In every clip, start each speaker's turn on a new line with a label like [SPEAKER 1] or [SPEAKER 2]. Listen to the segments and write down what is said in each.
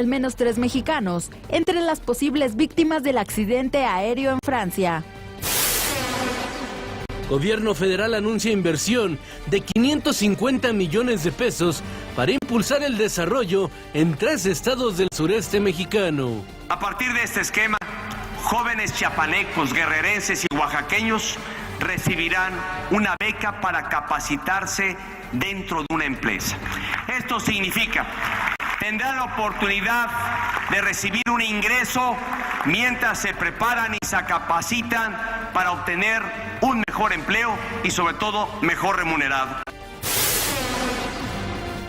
[SPEAKER 1] al menos 3 mexicanos entre las posibles víctimas del accidente aéreo en Francia.
[SPEAKER 2] Gobierno federal anuncia inversión de 550 millones de pesos para impulsar el desarrollo en 3 estados del sureste mexicano.
[SPEAKER 3] A partir de este esquema, jóvenes chiapanecos, guerrerenses y oaxaqueños recibirán una beca para capacitarse dentro de una empresa. Esto significa tendrán la oportunidad de recibir un ingreso mientras se preparan y se capacitan para obtener un mejor empleo y sobre todo mejor remunerado.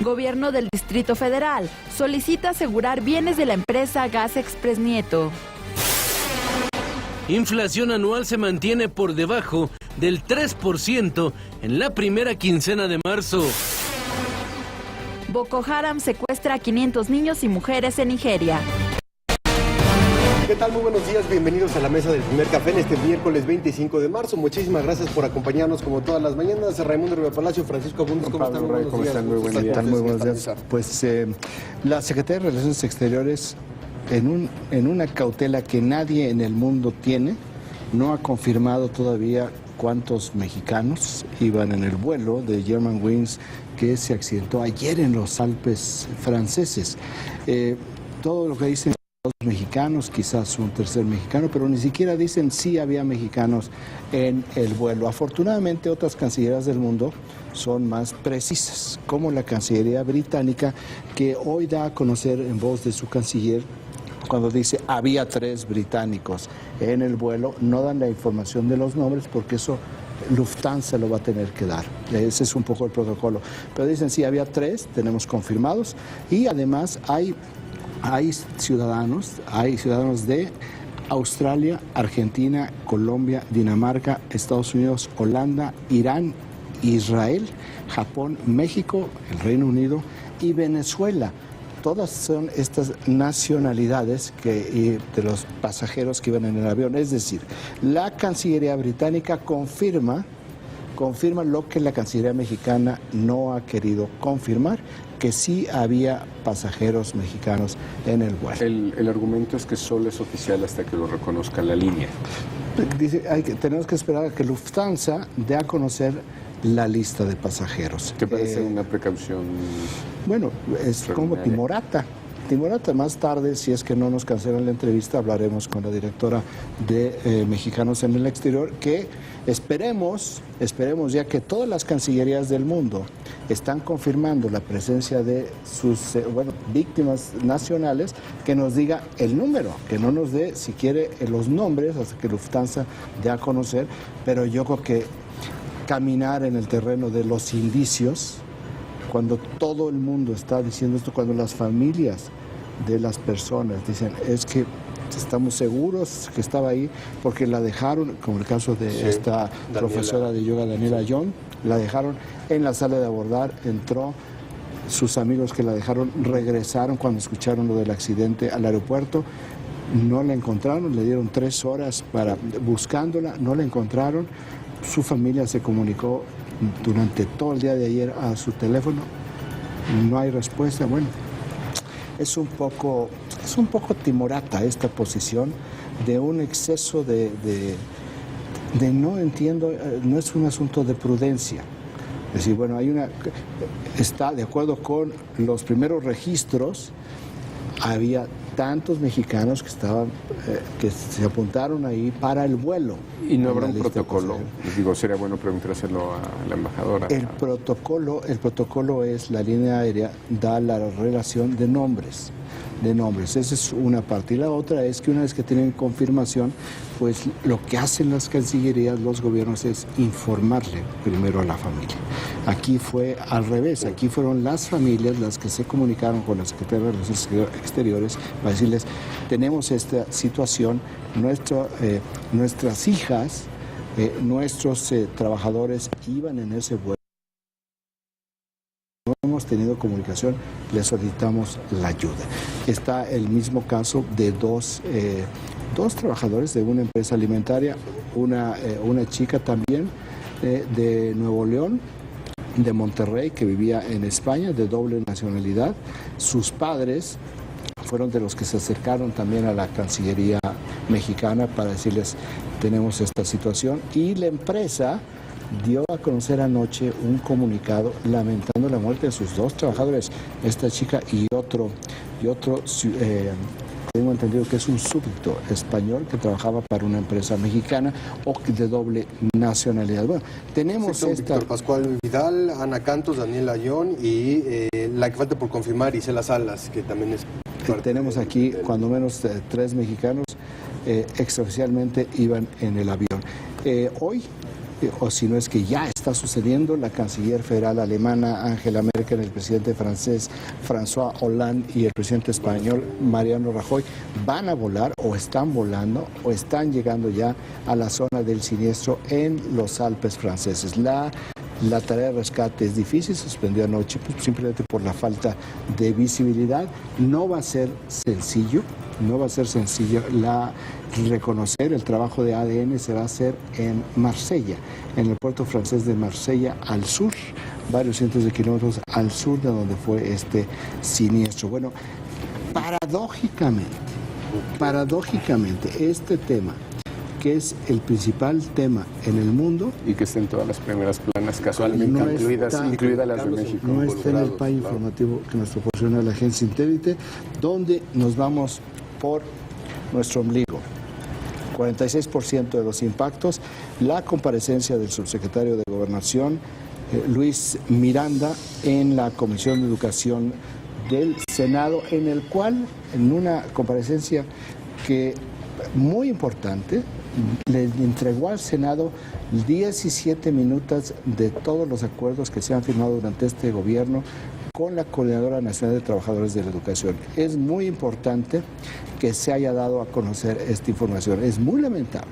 [SPEAKER 1] Gobierno del Distrito Federal solicita asegurar bienes de la empresa Gas Express Nieto.
[SPEAKER 2] Inflación anual se mantiene por debajo del 3% en la primera quincena de marzo.
[SPEAKER 1] Boko Haram secuestra a 500 niños y mujeres en Nigeria.
[SPEAKER 4] ¿Qué tal? Muy buenos días, bienvenidos a la mesa del primer café en este miércoles 25 de marzo. Muchísimas gracias por acompañarnos como todas las mañanas. Raimundo Rivera Palacio, Francisco Abundes, ¿cómo están?
[SPEAKER 5] ¿Cómo están? Muy buenos días. Pues la Secretaría de Relaciones Exteriores, en una cautela que nadie en el mundo tiene, no ha confirmado todavía cuántos mexicanos iban en el vuelo de Germanwings que se accidentó ayer en los Alpes franceses. Todo lo que dicen los mexicanos, quizás un tercer mexicano, pero ni siquiera dicen si había mexicanos en el vuelo. Afortunadamente, otras cancillerías del mundo son más precisas, como la Cancillería británica, que hoy da a conocer en voz de su canciller, cuando dice había 3 británicos en el vuelo, no dan la información de los nombres porque eso Lufthansa lo va a tener que dar. Ese es un poco el protocolo. Pero dicen sí, había 3, tenemos confirmados, y además hay ciudadanos de Australia, Argentina, Colombia, Dinamarca, Estados Unidos, Holanda, Irán, Israel, Japón, México, el Reino Unido y Venezuela. Todas son estas nacionalidades de los pasajeros que iban en el avión. Es decir, la Cancillería británica confirma lo que la Cancillería mexicana no ha querido confirmar, que sí había pasajeros mexicanos en el vuelo.
[SPEAKER 6] El argumento es que solo es oficial hasta que lo reconozca la línea.
[SPEAKER 5] Dice, tenemos que esperar a que Lufthansa dé a conocer la lista de pasajeros.
[SPEAKER 6] ¿Te parece una precaución?
[SPEAKER 5] Bueno, es como timorata. Timorata, más tarde, si es que no nos cancelan la entrevista, hablaremos con la directora de Mexicanos en el Exterior, que esperemos ya que todas las cancillerías del mundo están confirmando la presencia de sus víctimas nacionales, que nos diga el número, que no nos dé, si quiere, los nombres, hasta que Lufthansa dé a conocer, pero yo creo que caminar en el terreno de los indicios, cuando todo el mundo está diciendo esto, cuando las familias de las personas dicen, es que estamos seguros que estaba ahí, porque la dejaron, como el caso de esta profesora de yoga, Daniela Young, la dejaron en la sala de abordar, entró, sus amigos que la dejaron regresaron cuando escucharon lo del accidente al aeropuerto, no la encontraron, le dieron 3 horas buscándola, no la encontraron, su familia se comunicó durante todo el día de ayer a su teléfono, no hay respuesta. Bueno, es un poco timorata esta posición de un exceso de no entiendo, no es un asunto de prudencia. Es decir, bueno, está de acuerdo con los primeros registros, había tantos mexicanos que se apuntaron ahí para el vuelo.
[SPEAKER 6] ¿Y no habrá un protocolo? Digo, sería bueno preguntárselo a la embajadora.
[SPEAKER 5] El protocolo es, la línea aérea da la relación de nombres. Esa es una parte. Y la otra es que una vez que tienen confirmación, pues lo que hacen las cancillerías, los gobiernos, es informarle primero a la familia. Aquí fue al revés, aquí fueron las familias las que se comunicaron con la Secretaría de Relaciones Exteriores para decirles, tenemos esta situación, nuestras hijas, nuestros trabajadores iban en ese vuelo. No hemos tenido comunicación, les solicitamos la ayuda. Está el mismo caso de dos trabajadores de una empresa alimentaria, una chica también de Nuevo León, de Monterrey, que vivía en España, de doble nacionalidad. Sus padres fueron de los que se acercaron también a la Cancillería mexicana para decirles, tenemos esta situación, y la empresa dio a conocer anoche un comunicado lamentando la muerte de sus 2 trabajadores, esta chica y otro tengo entendido que es un súbdito español que trabajaba para una empresa mexicana o de doble nacionalidad. Bueno, tenemos
[SPEAKER 4] sí, Víctor Pascual Vidal, Ana Cantos, Daniel Ayón y la que falta por confirmar, Isela Salas, que también es...
[SPEAKER 5] Tenemos aquí cuando menos 3 mexicanos extraoficialmente iban en el avión. Hoy, o si no es que ya está sucediendo, la canciller federal alemana Angela Merkel, el presidente francés François Hollande y el presidente español Mariano Rajoy van a volar o están volando o están llegando ya a la zona del siniestro en los Alpes franceses. La tarea de rescate es difícil, se suspendió anoche simplemente por la falta de visibilidad. No va a ser sencillo reconocer el trabajo de ADN. Se va a hacer en Marsella, en el puerto francés de Marsella, al sur, varios cientos de kilómetros al sur de donde fue este siniestro. Bueno, paradójicamente, este tema, que es el principal tema en el mundo
[SPEAKER 6] y que está en todas las primeras planas, casualmente
[SPEAKER 5] no
[SPEAKER 6] incluidas las de México.
[SPEAKER 5] No está en el país informativo que nos proporciona la agencia Intérite, donde nos vamos por nuestro ombligo. 46% de los impactos, la comparecencia del subsecretario de Gobernación, Luis Miranda, en la Comisión de Educación del Senado, en el cual, en una comparecencia que muy importante, le entregó al Senado 17 minutos de todos los acuerdos que se han firmado durante este gobierno con la Coordinadora Nacional de Trabajadores de la Educación. Es muy importante que se haya dado a conocer esta información. Es muy lamentable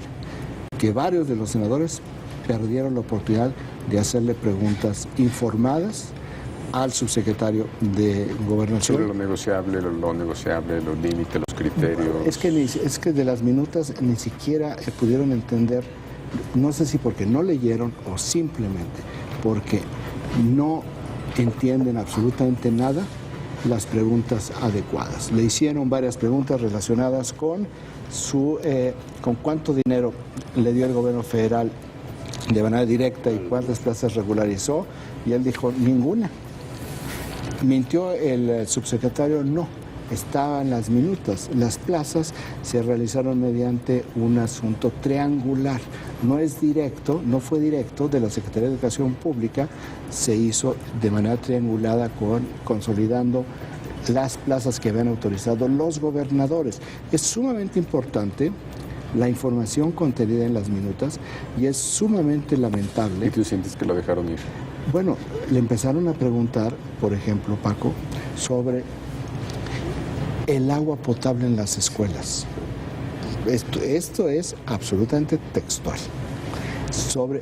[SPEAKER 5] que varios de los senadores perdieron la oportunidad de hacerle preguntas informadas al subsecretario de Gobernación.
[SPEAKER 6] Sobre lo negociable, los límites, los criterios.
[SPEAKER 5] Es que de las minutas ni siquiera pudieron entender, no sé si porque no leyeron o simplemente porque no entienden absolutamente nada las preguntas adecuadas. Le hicieron varias preguntas relacionadas con con cuánto dinero le dio el gobierno federal de manera directa y cuántas plazas regularizó, y él dijo ninguna. Mintió el subsecretario, no, estaban las minutas. Las plazas se realizaron mediante un asunto triangular. No es directo, no fue directo de la Secretaría de Educación Pública, se hizo de manera triangulada consolidando las plazas que habían autorizado los gobernadores. Es sumamente importante la información contenida en las minutas y es sumamente lamentable.
[SPEAKER 6] ¿Y tú sientes que lo dejaron ir?
[SPEAKER 5] Bueno, le empezaron a preguntar, por ejemplo, Paco, sobre el agua potable en las escuelas. Esto es absolutamente textual.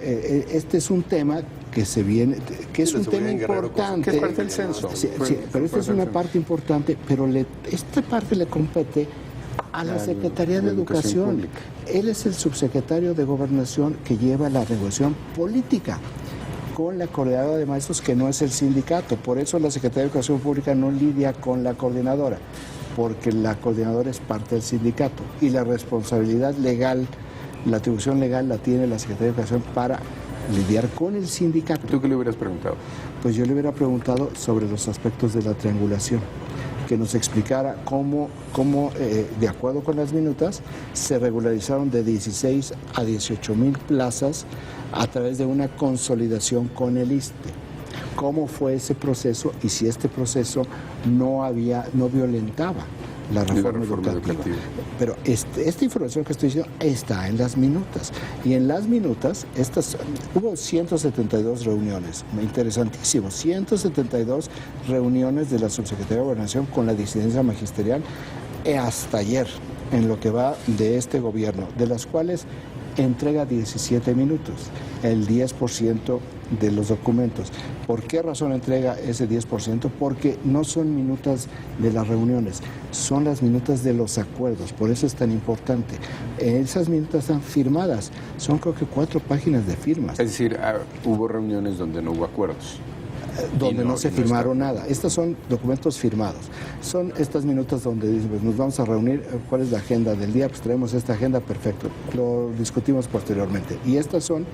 [SPEAKER 5] Este es un tema que se viene, que es un tema importante.
[SPEAKER 6] Que es parte del censo.
[SPEAKER 5] Sí, pero esta es una parte importante, pero esta parte le compete a la Secretaría de Educación. Él es el subsecretario de Gobernación que lleva la negociación política con la coordinadora de maestros, que no es el sindicato. Por eso la Secretaría de Educación Pública no lidia con la coordinadora, porque la coordinadora es parte del sindicato y la responsabilidad legal, la atribución legal la tiene la Secretaría de Educación para lidiar con el sindicato.
[SPEAKER 6] ¿Tú qué le hubieras preguntado?
[SPEAKER 5] Pues yo le hubiera preguntado sobre los aspectos de la triangulación, que nos explicara cómo de acuerdo con las minutas, se regularizaron de 16 a 18,000 plazas a través de una consolidación con el ISSSTE. ¿Cómo fue ese proceso y si este proceso no violentaba la reforma educativa? Pero esta información que estoy diciendo está en las minutas. Y en las minutas, hubo 172 reuniones, interesantísimo, 172 reuniones de la Subsecretaría de Gobernación con la disidencia magisterial hasta ayer, en lo que va de este gobierno, de las cuales entrega 17 minutos, el 10% de los documentos. ¿Por qué razón entrega ese 10%? Porque no son minutas de las reuniones, son las minutas de los acuerdos, por eso es tan importante. Esas minutas están firmadas, son creo que 4 páginas de firmas.
[SPEAKER 6] Es decir, hubo reuniones donde no hubo acuerdos.
[SPEAKER 5] donde no se firmaron nada. Estos son documentos firmados. Son estas minutas donde dicen, pues nos vamos a reunir, ¿cuál es la agenda del día? Pues traemos esta agenda, perfecto. Lo discutimos posteriormente. Y estas son,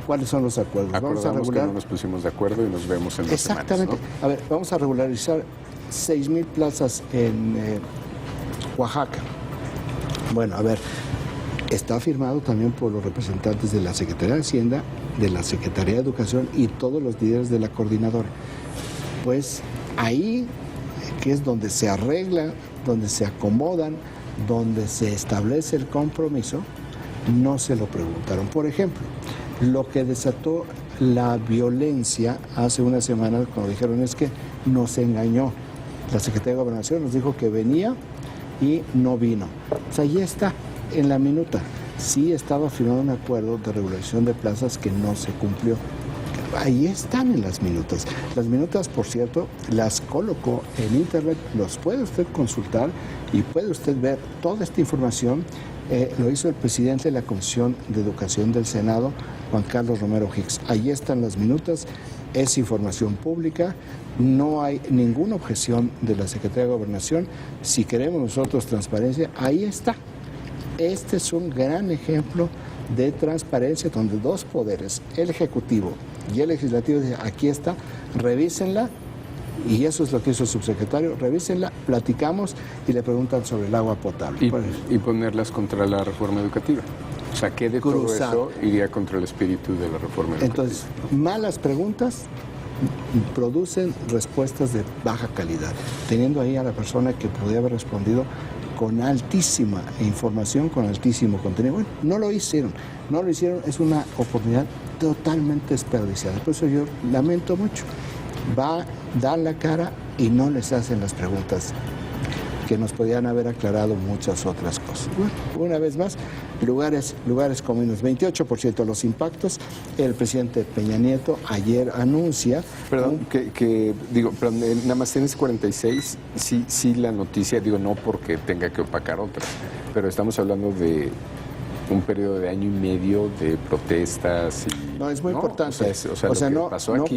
[SPEAKER 5] ¿cuáles son los acuerdos?
[SPEAKER 6] Acordamos
[SPEAKER 5] vamos a regular...
[SPEAKER 6] que no nos pusimos de acuerdo y nos vemos en 2 semanas.
[SPEAKER 5] Exactamente. ¿No? A ver, vamos a regularizar 6,000 plazas en Oaxaca. Bueno, a ver, está firmado también por los representantes de la Secretaría de Hacienda, de la Secretaría de Educación y todos los líderes de la coordinadora. Pues ahí, que es donde se arregla, donde se acomodan, donde se establece el compromiso, no se lo preguntaron. Por ejemplo, lo que desató la violencia hace una semana, cuando dijeron, es que nos engañó. La Secretaría de Gobernación nos dijo que venía y no vino. Pues ahí está, en la minuta. Sí estaba firmado un acuerdo de regulación de plazas que no se cumplió. Ahí están en las minutas. Las minutas, por cierto, las colocó en internet, los puede usted consultar y puede usted ver toda esta información. Lo hizo el presidente de la Comisión de Educación del Senado, Juan Carlos Romero Hicks. Ahí están las minutas, es información pública, no hay ninguna objeción de la Secretaría de Gobernación. Si queremos nosotros transparencia, ahí está. Este es un gran ejemplo de transparencia donde 2 poderes, el Ejecutivo y el Legislativo, dicen, aquí está, revísenla, y eso es lo que hizo el subsecretario, revísenla, platicamos y le preguntan sobre el agua potable.
[SPEAKER 6] Y ponerlas contra la reforma educativa. O sea, ¿qué de todo eso iría contra el espíritu de la reforma educativa?
[SPEAKER 5] Entonces, malas preguntas producen respuestas de baja calidad, teniendo ahí a la persona que podía haber respondido con altísima información, con altísimo contenido. Bueno, no lo hicieron, es una oportunidad totalmente desperdiciada. Por eso yo lamento mucho. Va, dan la cara y no les hacen las preguntas que nos podían haber aclarado muchas otras cosas. Bueno, una vez más, lugares comunes, 28% los impactos. El presidente Peña Nieto ayer anuncia...
[SPEAKER 6] Perdón, nada más tienes 46, sí la noticia, no porque tenga que opacar otra, pero estamos hablando de un periodo de año y medio de protestas y...
[SPEAKER 5] No, es muy importante. No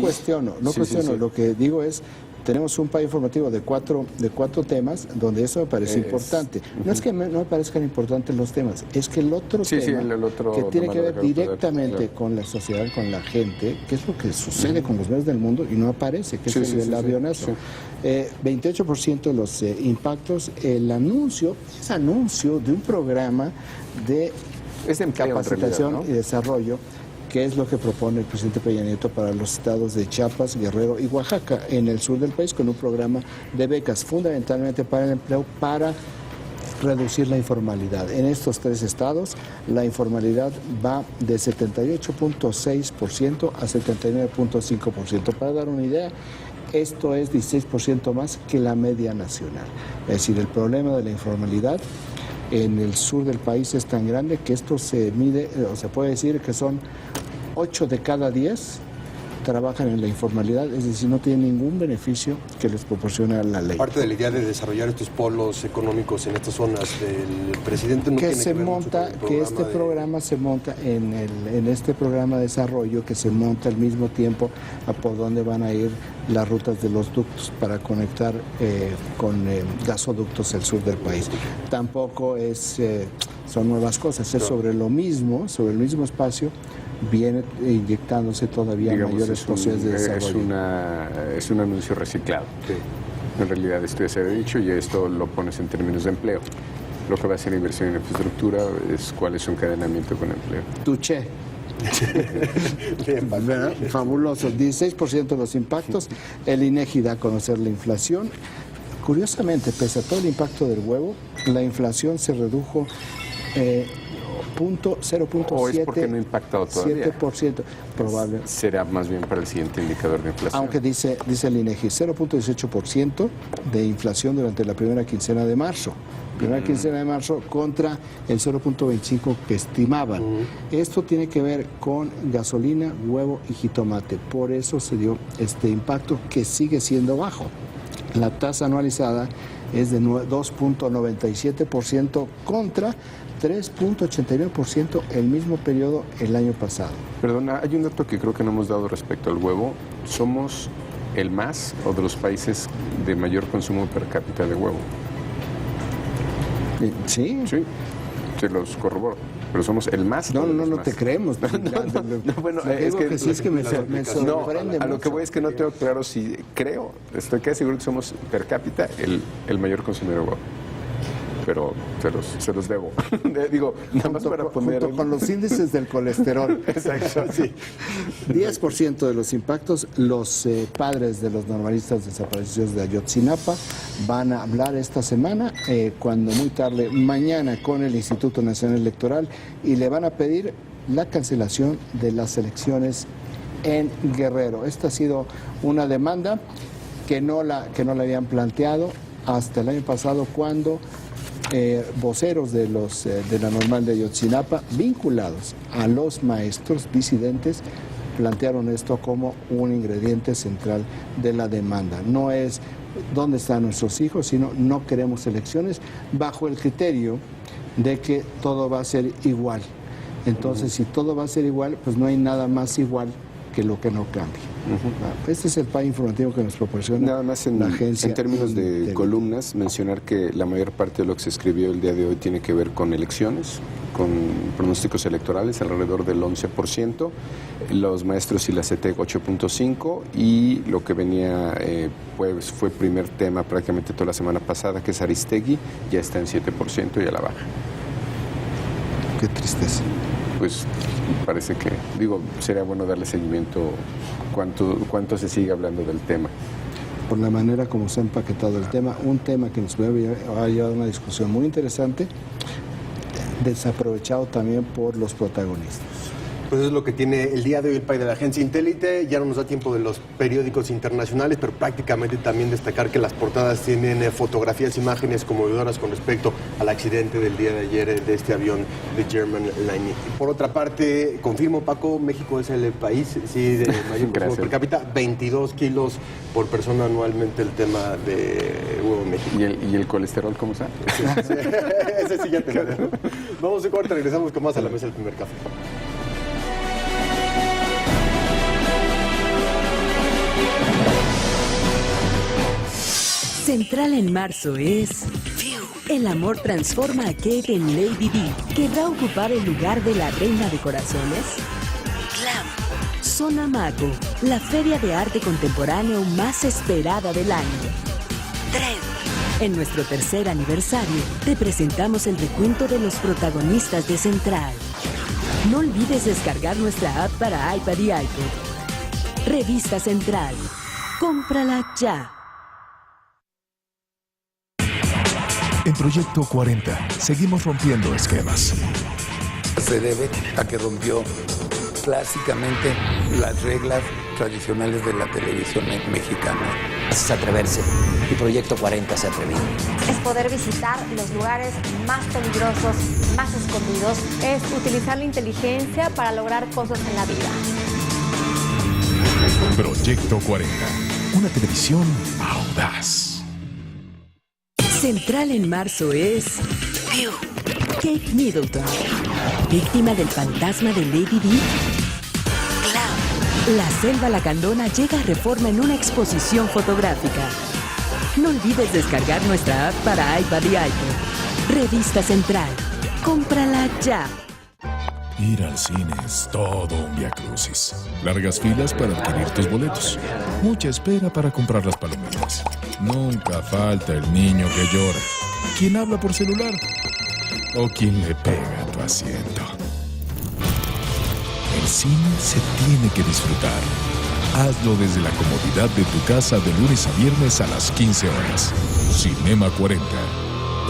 [SPEAKER 5] cuestiono.
[SPEAKER 6] Sí.
[SPEAKER 5] Lo que digo es, tenemos un país informativo de cuatro temas donde eso me parece importante. No es que no me parezcan importantes los temas, es que el otro tema
[SPEAKER 6] el otro
[SPEAKER 5] que tiene que ver directamente con la sociedad, con la gente, que es lo que sucede con los medios del mundo y no aparece, que es el avionazo. 28% de los impactos, el anuncio de un programa de capacitación, ¿no? Y desarrollo, que es lo que propone el presidente Peña Nieto para los estados de Chiapas, Guerrero y Oaxaca, en el sur del país, con un programa de becas fundamentalmente para el empleo, para reducir la informalidad. En estos 3 estados, la informalidad va de 78.6% a 79.5%. Para dar una idea, esto es 16% más que la media nacional. Es decir, el problema de la informalidad en el sur del país es tan grande que esto se mide, o se puede decir que son 8 de cada 10 trabajan en la informalidad, es decir, no tienen ningún beneficio que les proporciona la ley.
[SPEAKER 4] Parte de la idea de desarrollar estos polos económicos en estas zonas, el presidente no tiene que ver mucho con el programa
[SPEAKER 5] este programa se monta en este programa de desarrollo, que se monta al mismo tiempo a por dónde van a ir las rutas de los ductos para conectar con gasoductos el sur del país. Tampoco son nuevas cosas, es sobre el mismo espacio, viene inyectándose todavía mayores posibilidades de desarrollo.
[SPEAKER 6] Es un anuncio reciclado. Sí. En realidad esto ya se había dicho y esto lo pones en términos de empleo. Lo que va a ser inversión en infraestructura es cuál es su encadenamiento con empleo.
[SPEAKER 5] Tuché. Fabuloso. 16% de los impactos. El INEGI da a conocer la inflación. Curiosamente, pese a todo el impacto del huevo, la inflación se redujo 0.7%.
[SPEAKER 6] ¿O es porque no ha impactado todavía?
[SPEAKER 5] 7%, probable.
[SPEAKER 6] Será más bien para el siguiente indicador de inflación.
[SPEAKER 5] Aunque dice el INEGI, 0.18% de inflación durante la primera quincena de marzo. Quincena de marzo contra el 0.25 que estimaban. Esto tiene que ver con gasolina, huevo y jitomate. Por eso se dio este impacto, que sigue siendo bajo. La tasa anualizada es de 2.97% contra 3.89% el mismo periodo el año pasado.
[SPEAKER 6] Perdona, hay un dato que creo que no hemos dado respecto al huevo. Somos el más o de los países de mayor consumo per cápita de huevo.
[SPEAKER 5] Sí.
[SPEAKER 6] Sí, te los corroboro. Pero somos el más.
[SPEAKER 5] No te creemos.
[SPEAKER 6] Bueno,
[SPEAKER 5] es que me sorprende.
[SPEAKER 6] A lo que voy es que no tengo claro si creo, estoy casi seguro que somos per cápita el mayor consumidor de huevo. Pero se los debo. Digo, nada más para poner...
[SPEAKER 5] Junto con los índices del colesterol.
[SPEAKER 6] Exacto, sí.
[SPEAKER 5] 10% de los impactos, los padres de los normalistas desaparecidos de Ayotzinapa van a hablar esta semana, cuando muy tarde, mañana, con el Instituto Nacional Electoral, y le van a pedir la cancelación de las elecciones en Guerrero. Esta ha sido una demanda que no la habían planteado hasta el año pasado, cuando voceros de la Normal de Ayotzinapa, vinculados a los maestros disidentes, plantearon esto como un ingrediente central de la demanda. No es dónde están nuestros hijos, sino no queremos elecciones, bajo el criterio de que todo va a ser igual. Entonces, si todo va a ser igual, pues no hay nada más igual que lo que no cambie. Este es el PAI informativo que nos proporciona
[SPEAKER 6] nada más
[SPEAKER 5] la agencia.
[SPEAKER 6] En términos de columnas, mencionar que la mayor parte de lo que se escribió el día de hoy tiene que ver con elecciones, con pronósticos electorales, alrededor del 11%, los maestros y la CETEC 8.5%, y lo que venía pues fue primer tema prácticamente toda la semana pasada, que es Aristegui, ya está en 7% y a la baja.
[SPEAKER 5] Qué tristeza.
[SPEAKER 6] Pues parece que, sería bueno darle seguimiento cuánto se sigue hablando del tema.
[SPEAKER 5] Por la manera como se ha empaquetado el tema, un tema que nos ha llevado a una discusión muy interesante, desaprovechado también por los protagonistas.
[SPEAKER 4] Pues es lo que tiene el día de hoy el PAI de la agencia Intélite. Ya no nos da tiempo de los periódicos internacionales, pero prácticamente también destacar que las portadas tienen fotografías, imágenes conmovedoras con respecto al accidente del día de ayer de este avión de Germanwings. Por otra parte, confirmo, Paco, México es el país de mayor consumo per cápita, 22 kilos por persona anualmente el tema de huevo en México.
[SPEAKER 6] ¿Y el colesterol cómo está?
[SPEAKER 4] Sí, ese sí ya te lo dejo. Vamos a corte, regresamos con más a la mesa del primer café.
[SPEAKER 7] Central en marzo es El amor transforma a Kate en Lady Di. ¿Querrá ocupar el lugar de la reina de corazones? Glam. Zona Mago, la feria de arte contemporáneo más esperada del año. Trend. En nuestro tercer aniversario, te presentamos el recuento de los protagonistas de Central. No olvides descargar nuestra app para iPad y iPod. Revista Central. Cómprala ya.
[SPEAKER 8] En Proyecto 40, seguimos rompiendo esquemas.
[SPEAKER 9] Se debe a que rompió clásicamente las reglas tradicionales de la televisión mexicana.
[SPEAKER 10] Es atreverse, y Proyecto 40 se atrevió.
[SPEAKER 11] Es poder visitar los lugares más peligrosos, más escondidos. Es utilizar la inteligencia para lograr cosas en la vida.
[SPEAKER 8] Proyecto 40, una televisión audaz.
[SPEAKER 7] Central en marzo es Kate Middleton, víctima del fantasma de Lady Di. Glam. La Selva Lacandona llega a Reforma en una exposición fotográfica. No olvides descargar nuestra app para iPad y iPod. Revista Central. Cómprala ya.
[SPEAKER 8] Ir al cine es todo un viacrucis. Largas filas para adquirir tus boletos. Mucha espera para comprar las palomitas. Nunca falta el niño que llora. ¿Quién habla por celular? O quien le pega a tu asiento. El cine se tiene que disfrutar. Hazlo desde la comodidad de tu casa de lunes a viernes a las 15 horas. Cinema 40.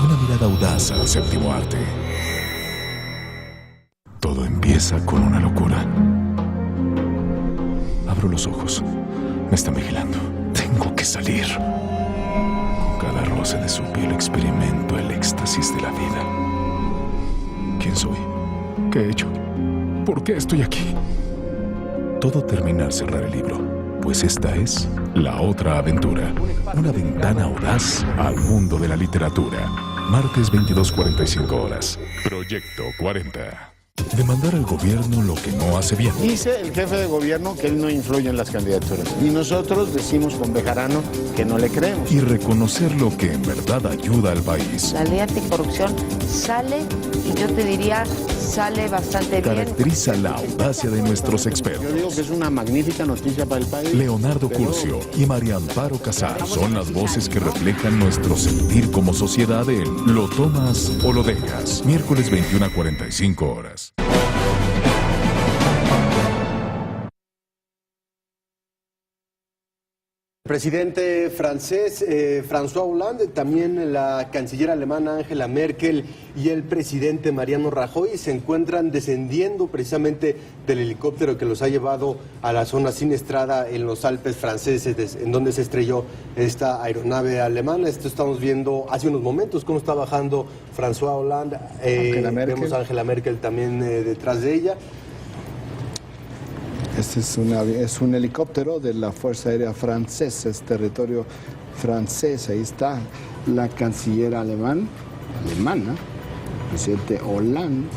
[SPEAKER 8] Una mirada audaz al séptimo arte. Todo empieza con una locura. Abro los ojos. Me están vigilando. Tengo que salir. Con cada roce de su piel experimento el éxtasis de la vida. ¿Quién soy? ¿Qué he hecho? ¿Por qué estoy aquí? Todo termina al cerrar el libro, pues esta es La Otra Aventura. Una ventana audaz al mundo de la literatura. Martes 22:45 horas. Proyecto 40. demandar al gobierno lo que no hace bien.
[SPEAKER 5] Dice el jefe de gobierno que él no influye en las candidaturas. Y nosotros decimos con Bejarano que no le creemos.
[SPEAKER 8] Y reconocer lo que en verdad ayuda al país.
[SPEAKER 12] La ley anticorrupción sale, y yo te diría, sale bastante bien.
[SPEAKER 8] Caracteriza la audacia de nuestros expertos.
[SPEAKER 5] Yo digo que es una magnífica noticia para el país.
[SPEAKER 8] Leonardo Curcio y María Amparo Casar son las voces que reflejan nuestro sentir como sociedad en Lo tomas o lo dejas. Miércoles 21 a 45 horas.
[SPEAKER 4] El presidente francés François Hollande, también la canciller alemana Angela Merkel y el presidente Mariano Rajoy se encuentran descendiendo precisamente del helicóptero que los ha llevado a la zona siniestrada en los Alpes franceses, en donde se estrelló esta aeronave alemana. Esto estamos viendo hace unos momentos cómo está bajando François Hollande. Vemos a Angela Merkel también detrás de ella.
[SPEAKER 5] Este es un helicóptero de la Fuerza Aérea Francesa, es territorio francés. Ahí está la canciller alemana, el presidente Hollande,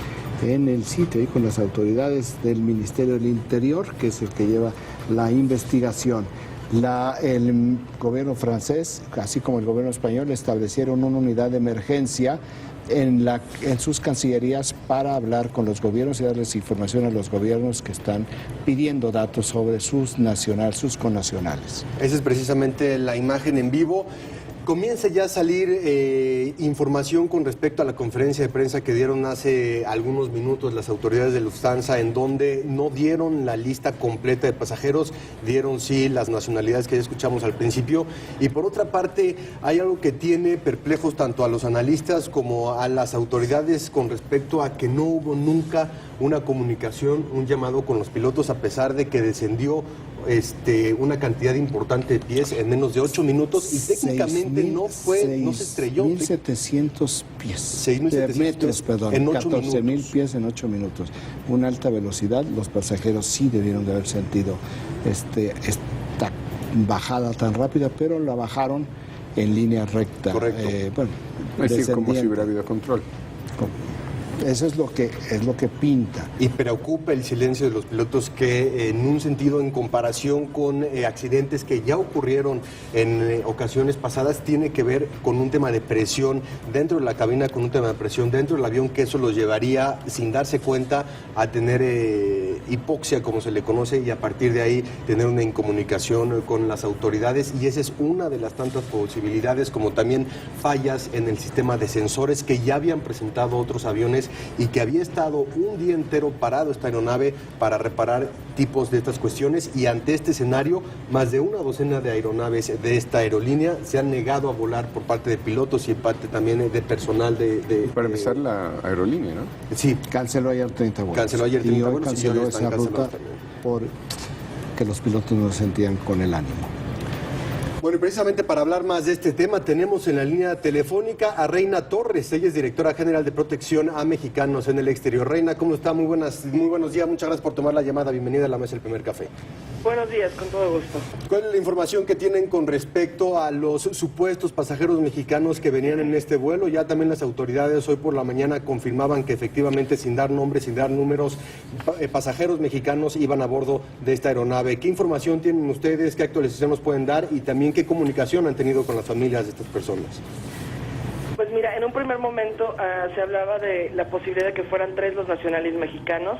[SPEAKER 5] en el sitio y con las autoridades del Ministerio del Interior, que es el que lleva la investigación. El gobierno francés, así como el gobierno español, establecieron una unidad de emergencia en sus cancillerías para hablar con los gobiernos y darles información a los gobiernos que están pidiendo datos sobre sus connacionales.
[SPEAKER 4] Esa es precisamente la imagen en vivo. Comienza ya a salir información con respecto a la conferencia de prensa que dieron hace algunos minutos las autoridades de Lufthansa, en donde no dieron la lista completa de pasajeros, dieron sí las nacionalidades que ya escuchamos al principio. Y por otra parte, hay algo que tiene perplejos tanto a los analistas como a las autoridades con respecto a que no hubo nunca una comunicación, un llamado con los pilotos, a pesar de que descendió una cantidad importante de pies en menos de 8 minutos y técnicamente no se estrelló.
[SPEAKER 5] 6.700 pies.
[SPEAKER 4] 6.700
[SPEAKER 5] metros, perdón.
[SPEAKER 4] En 8
[SPEAKER 5] 14.000 pies en 8 minutos. Una alta velocidad. Los pasajeros sí debieron de haber sentido esta bajada tan rápida, pero la bajaron en línea recta.
[SPEAKER 4] Correcto.
[SPEAKER 6] Es decir, como si hubiera habido control.
[SPEAKER 5] Eso es lo que pinta.
[SPEAKER 4] Y preocupa el silencio de los pilotos que en un sentido, en comparación con accidentes que ya ocurrieron en ocasiones pasadas, tiene que ver con un tema de presión dentro de la cabina, con un tema de presión dentro del avión, que eso los llevaría, sin darse cuenta, a tener hipoxia, como se le conoce, y a partir de ahí tener una incomunicación con las autoridades. Y esa es una de las tantas posibilidades, como también fallas en el sistema de sensores que ya habían presentado otros aviones y que había estado un día entero parado esta aeronave para reparar tipos de estas cuestiones. Y ante este escenario, más de una docena de aeronaves de esta aerolínea se han negado a volar por parte de pilotos y parte también de personal
[SPEAKER 6] para empezar, la aerolínea, ¿no?
[SPEAKER 4] Sí.
[SPEAKER 5] Canceló ayer 30 vuelos.
[SPEAKER 4] Canceló ayer 30
[SPEAKER 5] y hoy
[SPEAKER 4] vuelos
[SPEAKER 5] canceló
[SPEAKER 4] y hoy
[SPEAKER 5] esa ruta porque los pilotos no se sentían con el ánimo.
[SPEAKER 4] Bueno, y precisamente para hablar más de este tema, tenemos en la línea telefónica a Reina Torres. Ella es directora general de protección a mexicanos en el exterior. Reina, ¿cómo está? Muy buenos días. Muchas gracias por tomar la llamada. Bienvenida a la mesa del Primer Café.
[SPEAKER 13] Buenos días, con todo gusto.
[SPEAKER 4] ¿Cuál es la información que tienen con respecto a los supuestos pasajeros mexicanos que venían en este vuelo? Ya también las autoridades hoy por la mañana confirmaban que efectivamente, sin dar nombres, sin dar números, pasajeros mexicanos iban a bordo de esta aeronave. ¿Qué información tienen ustedes? ¿Qué actualización nos pueden dar? Y también, ¿qué comunicación han tenido con las familias de estas personas?
[SPEAKER 13] Pues mira, en un primer momento se hablaba de la posibilidad de que fueran 3 los nacionales mexicanos.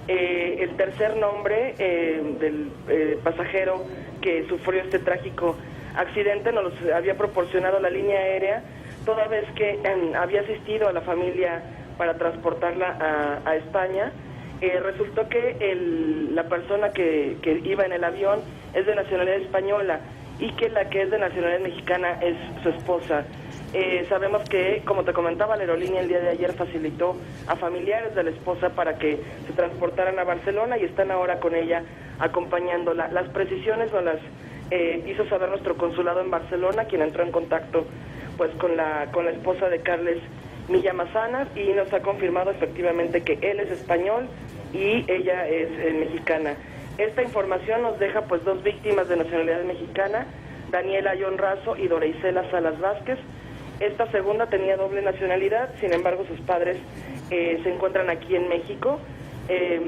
[SPEAKER 13] El tercer nombre del pasajero que sufrió este trágico accidente nos lo había proporcionado la línea aérea, toda vez que había asistido a la familia para transportarla a España. Resultó que la persona que iba en el avión es de nacionalidad española y que la que es de nacionalidad mexicana es su esposa. Sabemos que, como te comentaba, la aerolínea el día de ayer facilitó a familiares de la esposa para que se transportaran a Barcelona y están ahora con ella acompañándola. Las precisiones nos las hizo saber nuestro consulado en Barcelona, quien entró en contacto pues con la esposa de Carles Milla Mazanas, y nos ha confirmado efectivamente que él es español y ella es mexicana. Esta información nos deja pues 2 víctimas de nacionalidad mexicana, Daniela Ayón Razo y Dora Isela Salas Vázquez. Esta segunda tenía doble nacionalidad, sin embargo sus padres se encuentran aquí en México.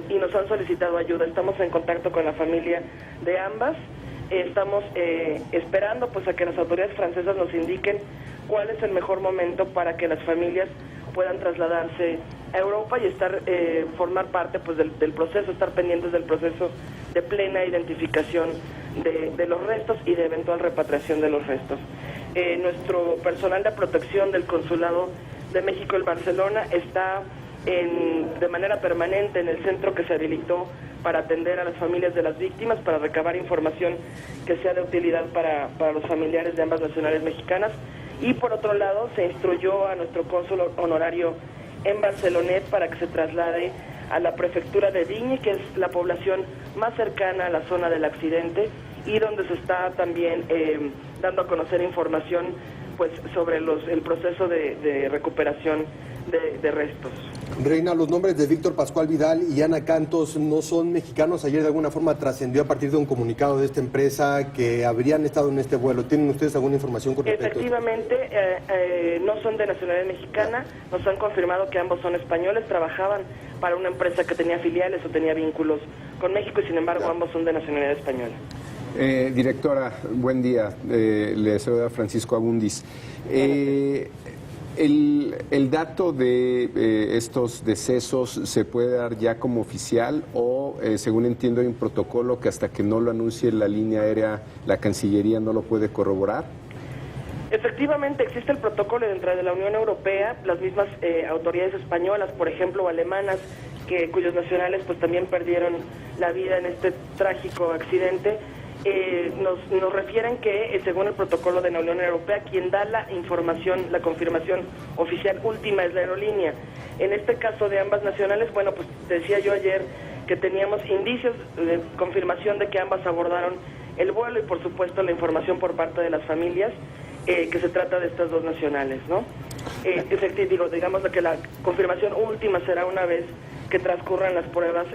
[SPEAKER 13] y nos han solicitado ayuda. Estamos en contacto con la familia de ambas. Estamos esperando pues a que las autoridades francesas nos indiquen cuál es el mejor momento para que las familias puedan trasladarse a Europa y formar parte pues del proceso, estar pendientes del proceso de plena identificación de los restos y de eventual repatriación de los restos. Nuestro personal de protección del Consulado de México en Barcelona está de manera permanente en el centro que se habilitó para atender a las familias de las víctimas, para recabar información que sea de utilidad para los familiares de ambas nacionales mexicanas. Y por otro lado, se instruyó a nuestro cónsul honorario en Barcelonet para que se traslade a la prefectura de Digne, que es la población más cercana a la zona del accidente y donde se está también dando a conocer información pues sobre el proceso de recuperación de restos.
[SPEAKER 4] Reina, los nombres de Víctor Pascual Vidal y Ana Cantos no son mexicanos. Ayer de alguna forma trascendió a partir de un comunicado de esta empresa que habrían estado en este vuelo. ¿Tienen ustedes alguna información con respecto a esto?
[SPEAKER 13] Efectivamente, no son de nacionalidad mexicana. Nos han confirmado que ambos son españoles, trabajaban para una empresa que tenía filiales o tenía vínculos con México y sin embargo ambos son de nacionalidad española.
[SPEAKER 6] Directora, buen día. Le saluda Francisco Abundis. ¿El dato de estos decesos se puede dar ya como oficial o, según entiendo, hay un protocolo que hasta que no lo anuncie la línea aérea, la Cancillería no lo puede corroborar?
[SPEAKER 13] Efectivamente, existe el protocolo dentro de la Unión Europea. Las mismas autoridades españolas, por ejemplo, o alemanas, cuyos nacionales pues también perdieron la vida en este trágico accidente, nos refieren que según el protocolo de la Unión Europea, quien da la información, la confirmación oficial última es la aerolínea. En este caso de ambas nacionales, bueno, pues decía yo ayer que teníamos indicios de confirmación de que ambas abordaron el vuelo y por supuesto la información por parte de las familias que se trata de estas dos nacionales, ¿no? Digamos que la confirmación última será una vez que transcurran las pruebas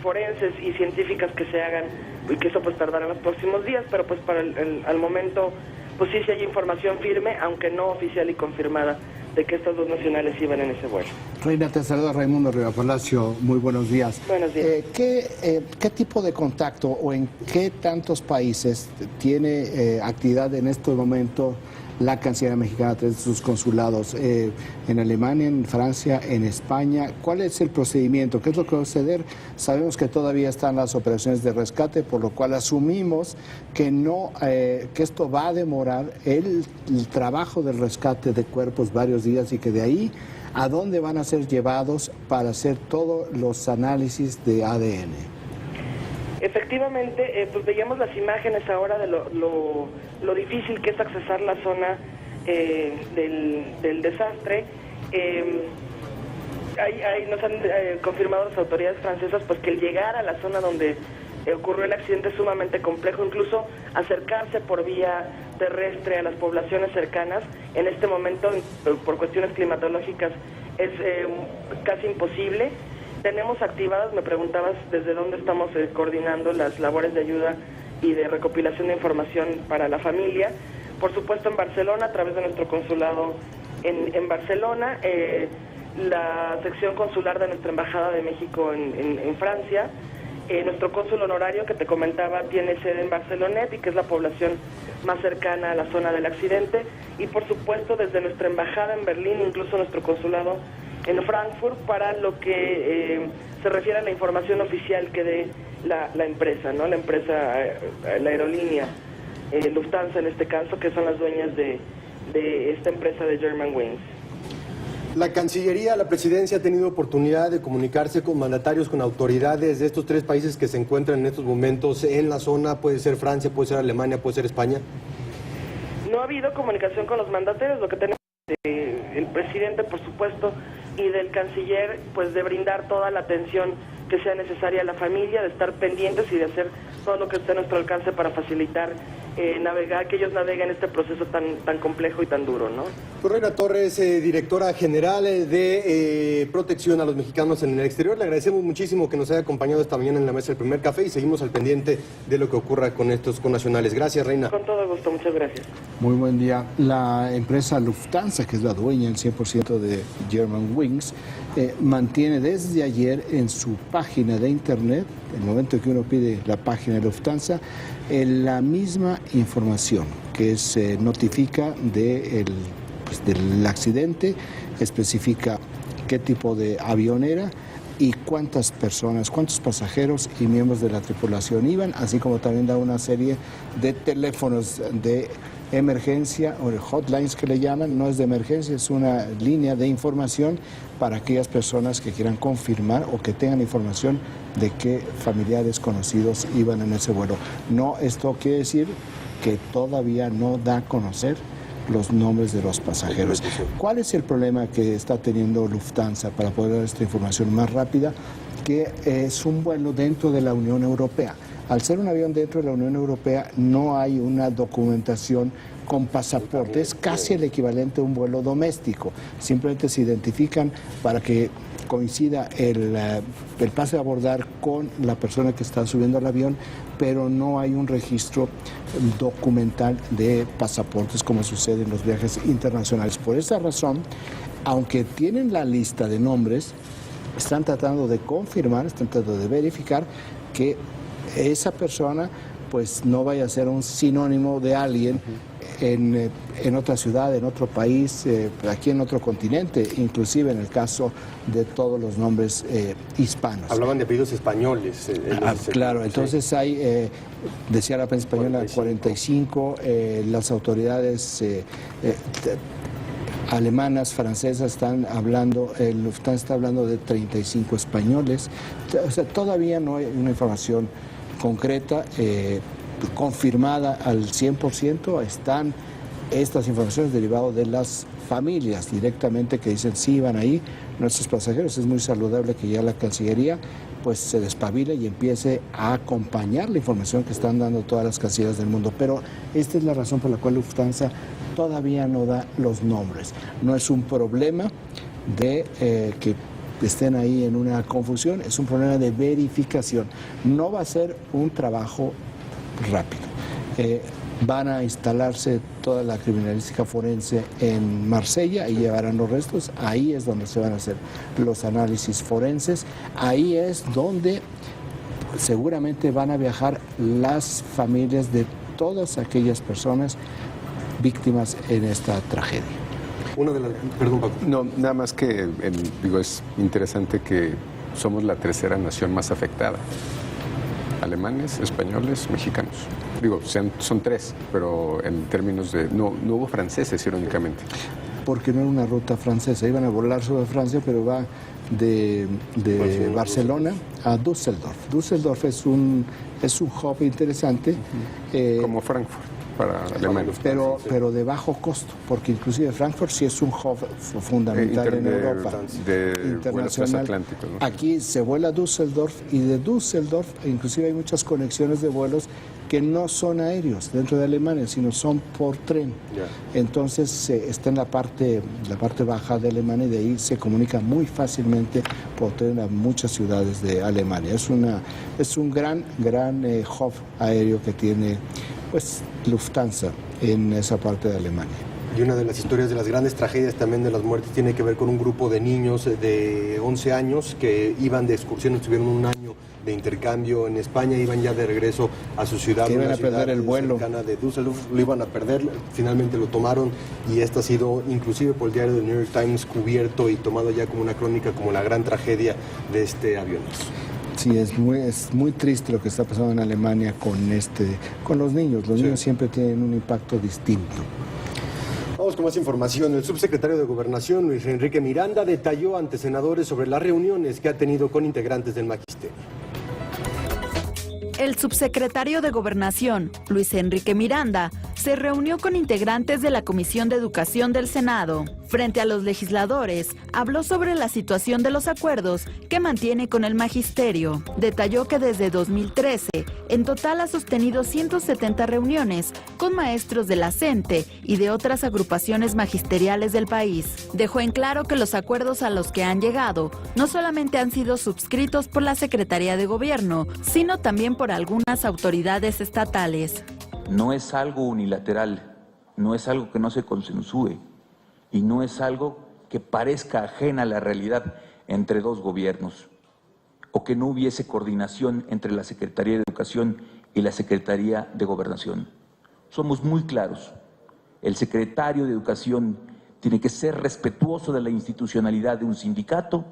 [SPEAKER 13] forenses y científicas que se hagan y que eso pues tardará en los próximos días, pero pues para al momento pues sí hay información firme, aunque no oficial y confirmada, de que estos dos nacionales iban en ese vuelo.
[SPEAKER 5] Reina, te saluda Raimundo Riva Palacio, muy buenos días.
[SPEAKER 13] Buenos días.
[SPEAKER 5] ¿Qué tipo de contacto o en qué tantos países tiene actividad en estos momentos la Cancillería mexicana a través de sus consulados en Alemania, en Francia, en España? ¿Cuál es el procedimiento? ¿Qué es lo que va a suceder? Sabemos que todavía están las operaciones de rescate, por lo cual asumimos que que esto va a demorar el trabajo del rescate de cuerpos varios días y que de ahí a dónde van a ser llevados para hacer todos los análisis de ADN.
[SPEAKER 13] Efectivamente, pues veíamos las imágenes ahora de lo difícil que es accesar la zona del desastre. Nos han confirmado las autoridades francesas pues que el llegar a la zona donde ocurrió el accidente es sumamente complejo, incluso acercarse por vía terrestre a las poblaciones cercanas. En este momento, por cuestiones climatológicas, es casi imposible. Tenemos activadas, me preguntabas desde dónde estamos coordinando las labores de ayuda y de recopilación de información para la familia. Por supuesto en Barcelona, a través de nuestro consulado en Barcelona, la sección consular de nuestra Embajada de México en Francia, nuestro cónsul honorario que te comentaba tiene sede en Barcelonet y que es la población más cercana a la zona del accidente, y por supuesto desde nuestra Embajada en Berlín, incluso nuestro consulado en Frankfurt, para lo que se refiere a la información oficial que dé la empresa, ¿no? La empresa, la aerolínea, Lufthansa en este caso, que son las dueñas de esta empresa de Germanwings.
[SPEAKER 4] La Cancillería, la Presidencia ha tenido oportunidad de comunicarse con mandatarios, con autoridades de estos tres países que se encuentran en estos momentos en la zona. Puede ser Francia, puede ser Alemania, puede ser España.
[SPEAKER 13] No ha habido comunicación con los mandatarios. Lo que tenemos el presidente, por supuesto, y del canciller, pues de brindar toda la atención que sea necesaria a la familia, de estar pendientes y de hacer todo lo que esté a nuestro alcance para facilitar navegar, que ellos naveguen este proceso tan complejo y tan duro, ¿no?
[SPEAKER 4] Reina Torres, directora general de Protección a los Mexicanos en el Exterior, le agradecemos muchísimo que nos haya acompañado esta mañana en la mesa del Primer Café y seguimos al pendiente de lo que ocurra con estos connacionales. Gracias, Reina.
[SPEAKER 13] Con todo gusto, muchas gracias.
[SPEAKER 5] Muy buen día. La empresa Lufthansa, que es la dueña al 100% de Germanwings, mantiene desde ayer en su página de internet, el momento que uno pide la página de Lufthansa, la misma información que se notifica del accidente, especifica qué tipo de avión era y cuántas personas, cuántos pasajeros y miembros de la tripulación iban, así como también da una serie de teléfonos de emergencia o de hotlines que le llaman. No es de emergencia, es una línea de información para aquellas personas que quieran confirmar o que tengan información de qué familiares conocidos iban en ese vuelo. No, esto quiere decir que todavía no da a conocer los nombres de los pasajeros. ¿Cuál es el problema que está teniendo Lufthansa para poder dar esta información más rápida? Que es un vuelo dentro de la Unión Europea. Al ser un avión dentro de la Unión Europea no hay una documentación con pasaporte, es casi el equivalente a un vuelo doméstico. Simplemente se identifican para que coincida el pase a abordar con la persona que está subiendo al avión, pero no hay un registro documental de pasaportes como sucede en los viajes internacionales. Por esa razón, aunque tienen la lista de nombres, están tratando de confirmar, están tratando de verificar que esa persona pues no vaya a ser un sinónimo de alguien en otra ciudad, en otro país, aquí en otro continente, inclusive en el caso de todos los nombres hispanos.
[SPEAKER 4] Hablaban de apellidos españoles.
[SPEAKER 5] Claro, entonces hay, decía la prensa española, 45, las autoridades alemanas, francesas están hablando, el Lufthansa está hablando de 35 españoles. O sea, todavía no hay una información concreta, confirmada al 100%, están estas informaciones derivadas de las familias directamente que dicen sí iban ahí nuestros pasajeros. Es muy saludable que ya la Cancillería pues se despabile y empiece a acompañar la información que están dando todas las cancillerías del mundo. Pero esta es la razón por la cual Lufthansa todavía no da los nombres. No es un problema de que estén ahí en una confusión, es un problema de verificación. No va a ser un trabajo rápido. Van a instalarse toda la criminalística forense en Marsella y llevarán los restos. Ahí es donde se van a hacer los análisis forenses. Ahí es donde seguramente van a viajar las familias de todas aquellas personas víctimas en esta tragedia.
[SPEAKER 4] Perdón, Paco.
[SPEAKER 6] No, nada más que digo, es interesante que somos la tercera nación más afectada. Alemanes, españoles, mexicanos. Digo, son tres, pero en términos de... No hubo franceses, irónicamente.
[SPEAKER 5] Porque no era una ruta francesa. Iban a volar sobre Francia, pero va de Barcelona a Düsseldorf. Düsseldorf es un hub interesante.
[SPEAKER 6] Como Frankfurt para Alemania.
[SPEAKER 5] Pero de bajo costo, porque inclusive Frankfurt sí es un hub fundamental en Europa.
[SPEAKER 6] De vuelos transatlánticos, ¿no?
[SPEAKER 5] Aquí se vuela a Düsseldorf y de Düsseldorf inclusive hay muchas conexiones de vuelos que no son aéreos dentro de Alemania, sino son por tren. Entonces está en la parte baja de Alemania y de ahí se comunica muy fácilmente por tren a muchas ciudades de Alemania. Es un gran hub aéreo que tiene pues Lufthansa en esa parte de Alemania.
[SPEAKER 4] Y una de las historias de las grandes tragedias también de las muertes tiene que ver con un grupo de niños de 11 años que iban de excursión, estuvieron un año de intercambio en España, iban ya de regreso a su ciudad.
[SPEAKER 5] Que iban a perder el vuelo.
[SPEAKER 4] Cercana de Düsseldorf, lo iban a perder, finalmente lo tomaron y esta ha sido inclusive por el diario del New York Times cubierto y tomado ya como una crónica, como la gran tragedia de este avión.
[SPEAKER 5] Sí, es muy triste lo que está pasando en Alemania con los niños. Los niños siempre tienen un impacto distinto.
[SPEAKER 4] Vamos con más información. El subsecretario de Gobernación, Luis Enrique Miranda, detalló ante senadores sobre las reuniones que ha tenido con integrantes del magisterio.
[SPEAKER 1] El subsecretario de Gobernación, Luis Enrique Miranda, se reunió con integrantes de la Comisión de Educación del Senado. Frente a los legisladores, habló sobre la situación de los acuerdos que mantiene con el magisterio. Detalló que desde 2013, en total ha sostenido 170 reuniones con maestros de la CENTE y de otras agrupaciones magisteriales del país. Dejó en claro que los acuerdos a los que han llegado no solamente han sido suscritos por la Secretaría de Gobierno, sino también por algunas autoridades estatales.
[SPEAKER 14] No es algo unilateral, no es algo que no se consensúe y no es algo que parezca ajena a la realidad entre dos gobiernos o que no hubiese coordinación entre la Secretaría de Educación y la Secretaría de Gobernación. Somos muy claros, el secretario de Educación tiene que ser respetuoso de la institucionalidad de un sindicato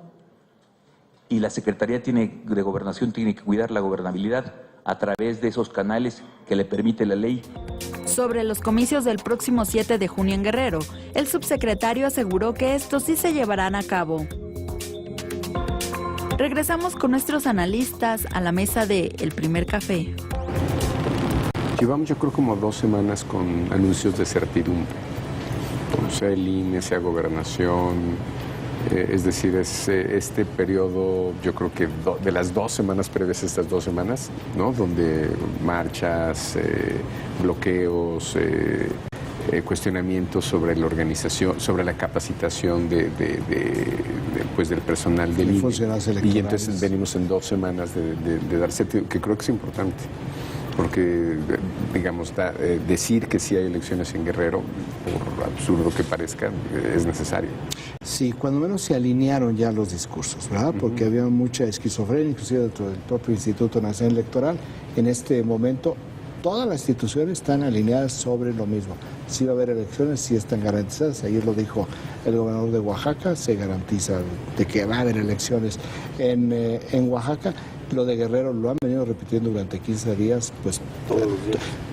[SPEAKER 14] y la Secretaría de Gobernación tiene que cuidar la gobernabilidad a través de esos canales que le permite la ley.
[SPEAKER 1] Sobre los comicios del próximo 7 de junio en Guerrero, el subsecretario aseguró que estos sí se llevarán a cabo. Regresamos con nuestros analistas a la mesa de El Primer Café.
[SPEAKER 6] Llevamos yo creo como 2 semanas con anuncios de certidumbre. Sea el INE, sea Gobernación. Es decir, este periodo, yo creo que de las 2 semanas previas a estas 2 semanas, ¿no? Donde marchas, bloqueos, cuestionamientos sobre la organización, sobre la capacitación del personal del INE. Y entonces venimos en 2 semanas de dar certidumbre, que creo que es importante. Porque, digamos, decir que sí hay elecciones en Guerrero, por absurdo que parezca, es necesario.
[SPEAKER 5] Sí, cuando menos se alinearon ya los discursos, ¿verdad? Porque había mucha esquizofrenia, inclusive dentro del propio Instituto Nacional Electoral. En este momento, todas las instituciones están alineadas sobre lo mismo. Sí va a haber elecciones, sí están garantizadas. Ayer lo dijo el gobernador de Oaxaca, se garantiza de que va a haber elecciones en Oaxaca. Lo de Guerrero lo han venido repitiendo durante 15 días, pues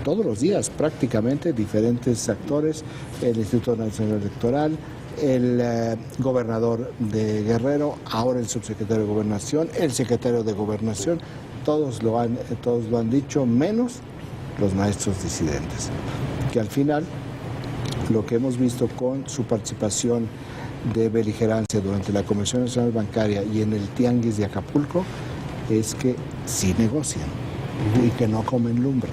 [SPEAKER 5] todos los días prácticamente, diferentes actores, el Instituto Nacional Electoral, el gobernador de Guerrero, ahora el subsecretario de Gobernación, el secretario de Gobernación, todos lo han dicho, menos los maestros disidentes, que al final lo que hemos visto con su participación de beligerancia durante la Comisión Nacional Bancaria y en el Tianguis de Acapulco es que sí negocian y que no comen lumbre.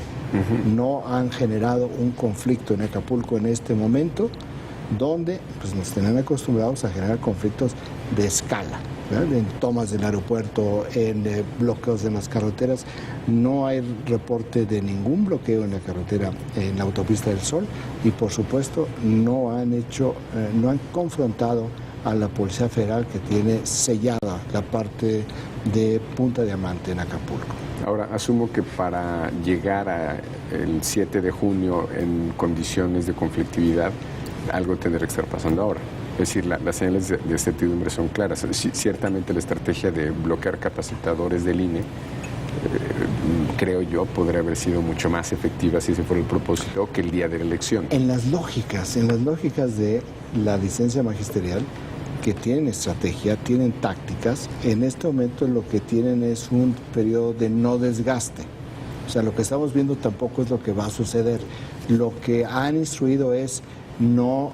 [SPEAKER 5] No han generado un conflicto en Acapulco en este momento, donde pues, nos tienen acostumbrados a generar conflictos de escala, ¿verdad? En tomas del aeropuerto, en bloqueos en las carreteras. No hay reporte de ningún bloqueo en la carretera, en la autopista del Sol, y por supuesto no han confrontado a la Policía Federal, que tiene sellada la parte de Punta Diamante en Acapulco.
[SPEAKER 6] Ahora, asumo que para llegar al 7 de junio en condiciones de conflictividad, algo tendrá que estar pasando ahora. Es decir, las señales de certidumbre son claras. Ciertamente la estrategia de bloquear capacitadores del INE, creo yo, podría haber sido mucho más efectiva si ese fuera el propósito que el día de la elección.
[SPEAKER 5] En las lógicas de la licencia magisterial, que tienen estrategia, tienen tácticas, en este momento lo que tienen es un periodo de no desgaste. O sea, lo que estamos viendo tampoco es lo que va a suceder. Lo que han instruido es no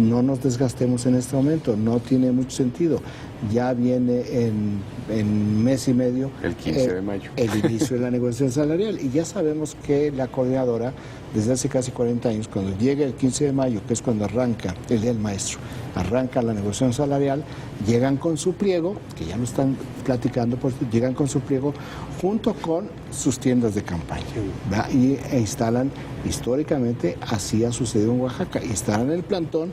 [SPEAKER 5] nos desgastemos en este momento, no tiene mucho sentido. Ya viene en mes y medio
[SPEAKER 6] el 15 de mayo
[SPEAKER 5] el inicio de la negociación salarial, y ya sabemos que la coordinadora desde hace casi 40 años, cuando llega el 15 de mayo, que es cuando arranca el Día del Maestro, arranca la negociación salarial, llegan con su pliego, que ya lo están platicando, pues llegan con su pliego junto con sus tiendas de campaña, ¿verdad? E instalan, históricamente así ha sucedido en Oaxaca, instalan el plantón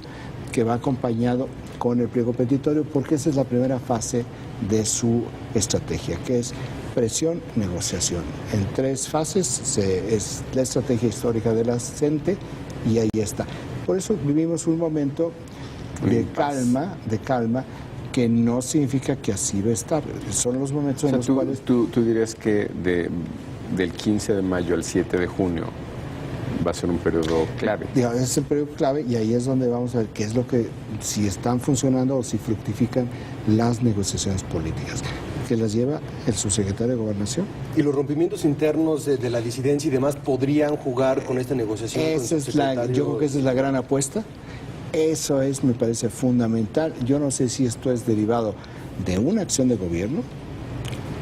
[SPEAKER 5] que va acompañado con el pliego petitorio, porque esa es la primera fase de su estrategia, que es presión, negociación. En 3 fases es la estrategia histórica de la CENTE, y ahí está. Por eso vivimos un momento de calma, que no significa que así va a estar. Son los momentos en los cuales...
[SPEAKER 6] ¿Tú dirías que del 15 de mayo al 7 de junio va a ser un periodo clave?
[SPEAKER 5] Es el periodo clave, y ahí es donde vamos a ver qué es lo que, si están funcionando o si fructifican las negociaciones políticas. que las lleva el subsecretario de Gobernación.
[SPEAKER 4] ¿Y los rompimientos internos de la disidencia y demás podrían jugar con esta negociación?
[SPEAKER 5] Yo creo que esa es la gran apuesta. Eso me parece fundamental. Yo no sé si esto es derivado de una acción de gobierno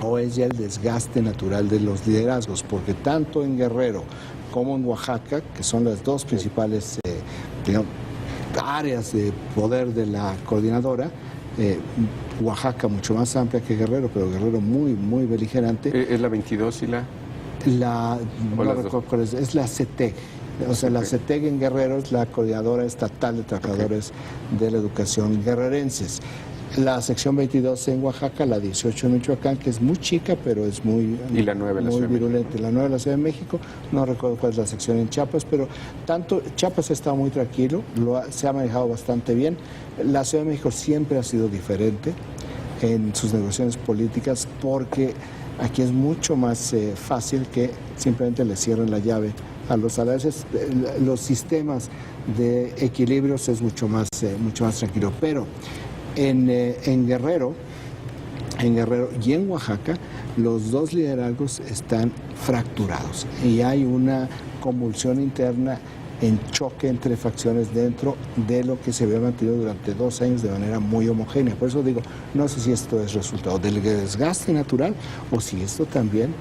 [SPEAKER 5] o es ya el desgaste natural de los liderazgos, porque tanto en Guerrero como en Oaxaca, que son las dos principales áreas de poder de la coordinadora, Oaxaca mucho más amplia que Guerrero, pero Guerrero muy, muy beligerante.
[SPEAKER 6] ¿Es la 22 y la...?
[SPEAKER 5] No recuerdo cuál es la CETEG. O sea, la CETEG en Guerrero es la Coordinadora Estatal de Trabajadores de la Educación Guerrerenses. La sección 22 en Oaxaca, la 18 en Michoacán, que es muy chica, pero es muy,
[SPEAKER 6] y la 9
[SPEAKER 5] muy virulenta. La 9 en la Ciudad de México, no recuerdo cuál es la sección en Chiapas, pero Chiapas ha estado muy tranquilo, se ha manejado bastante bien. La Ciudad de México siempre ha sido diferente en sus negociaciones políticas, porque aquí es mucho más fácil que simplemente le cierren la llave a los salarios. Los sistemas de equilibrios es mucho más tranquilo, pero en Guerrero y en Oaxaca los dos liderazgos están fracturados y hay una convulsión interna en choque entre facciones dentro de lo que se había mantenido durante 2 años de manera muy homogénea. Por eso digo, no sé si esto es resultado del desgaste natural o si esto también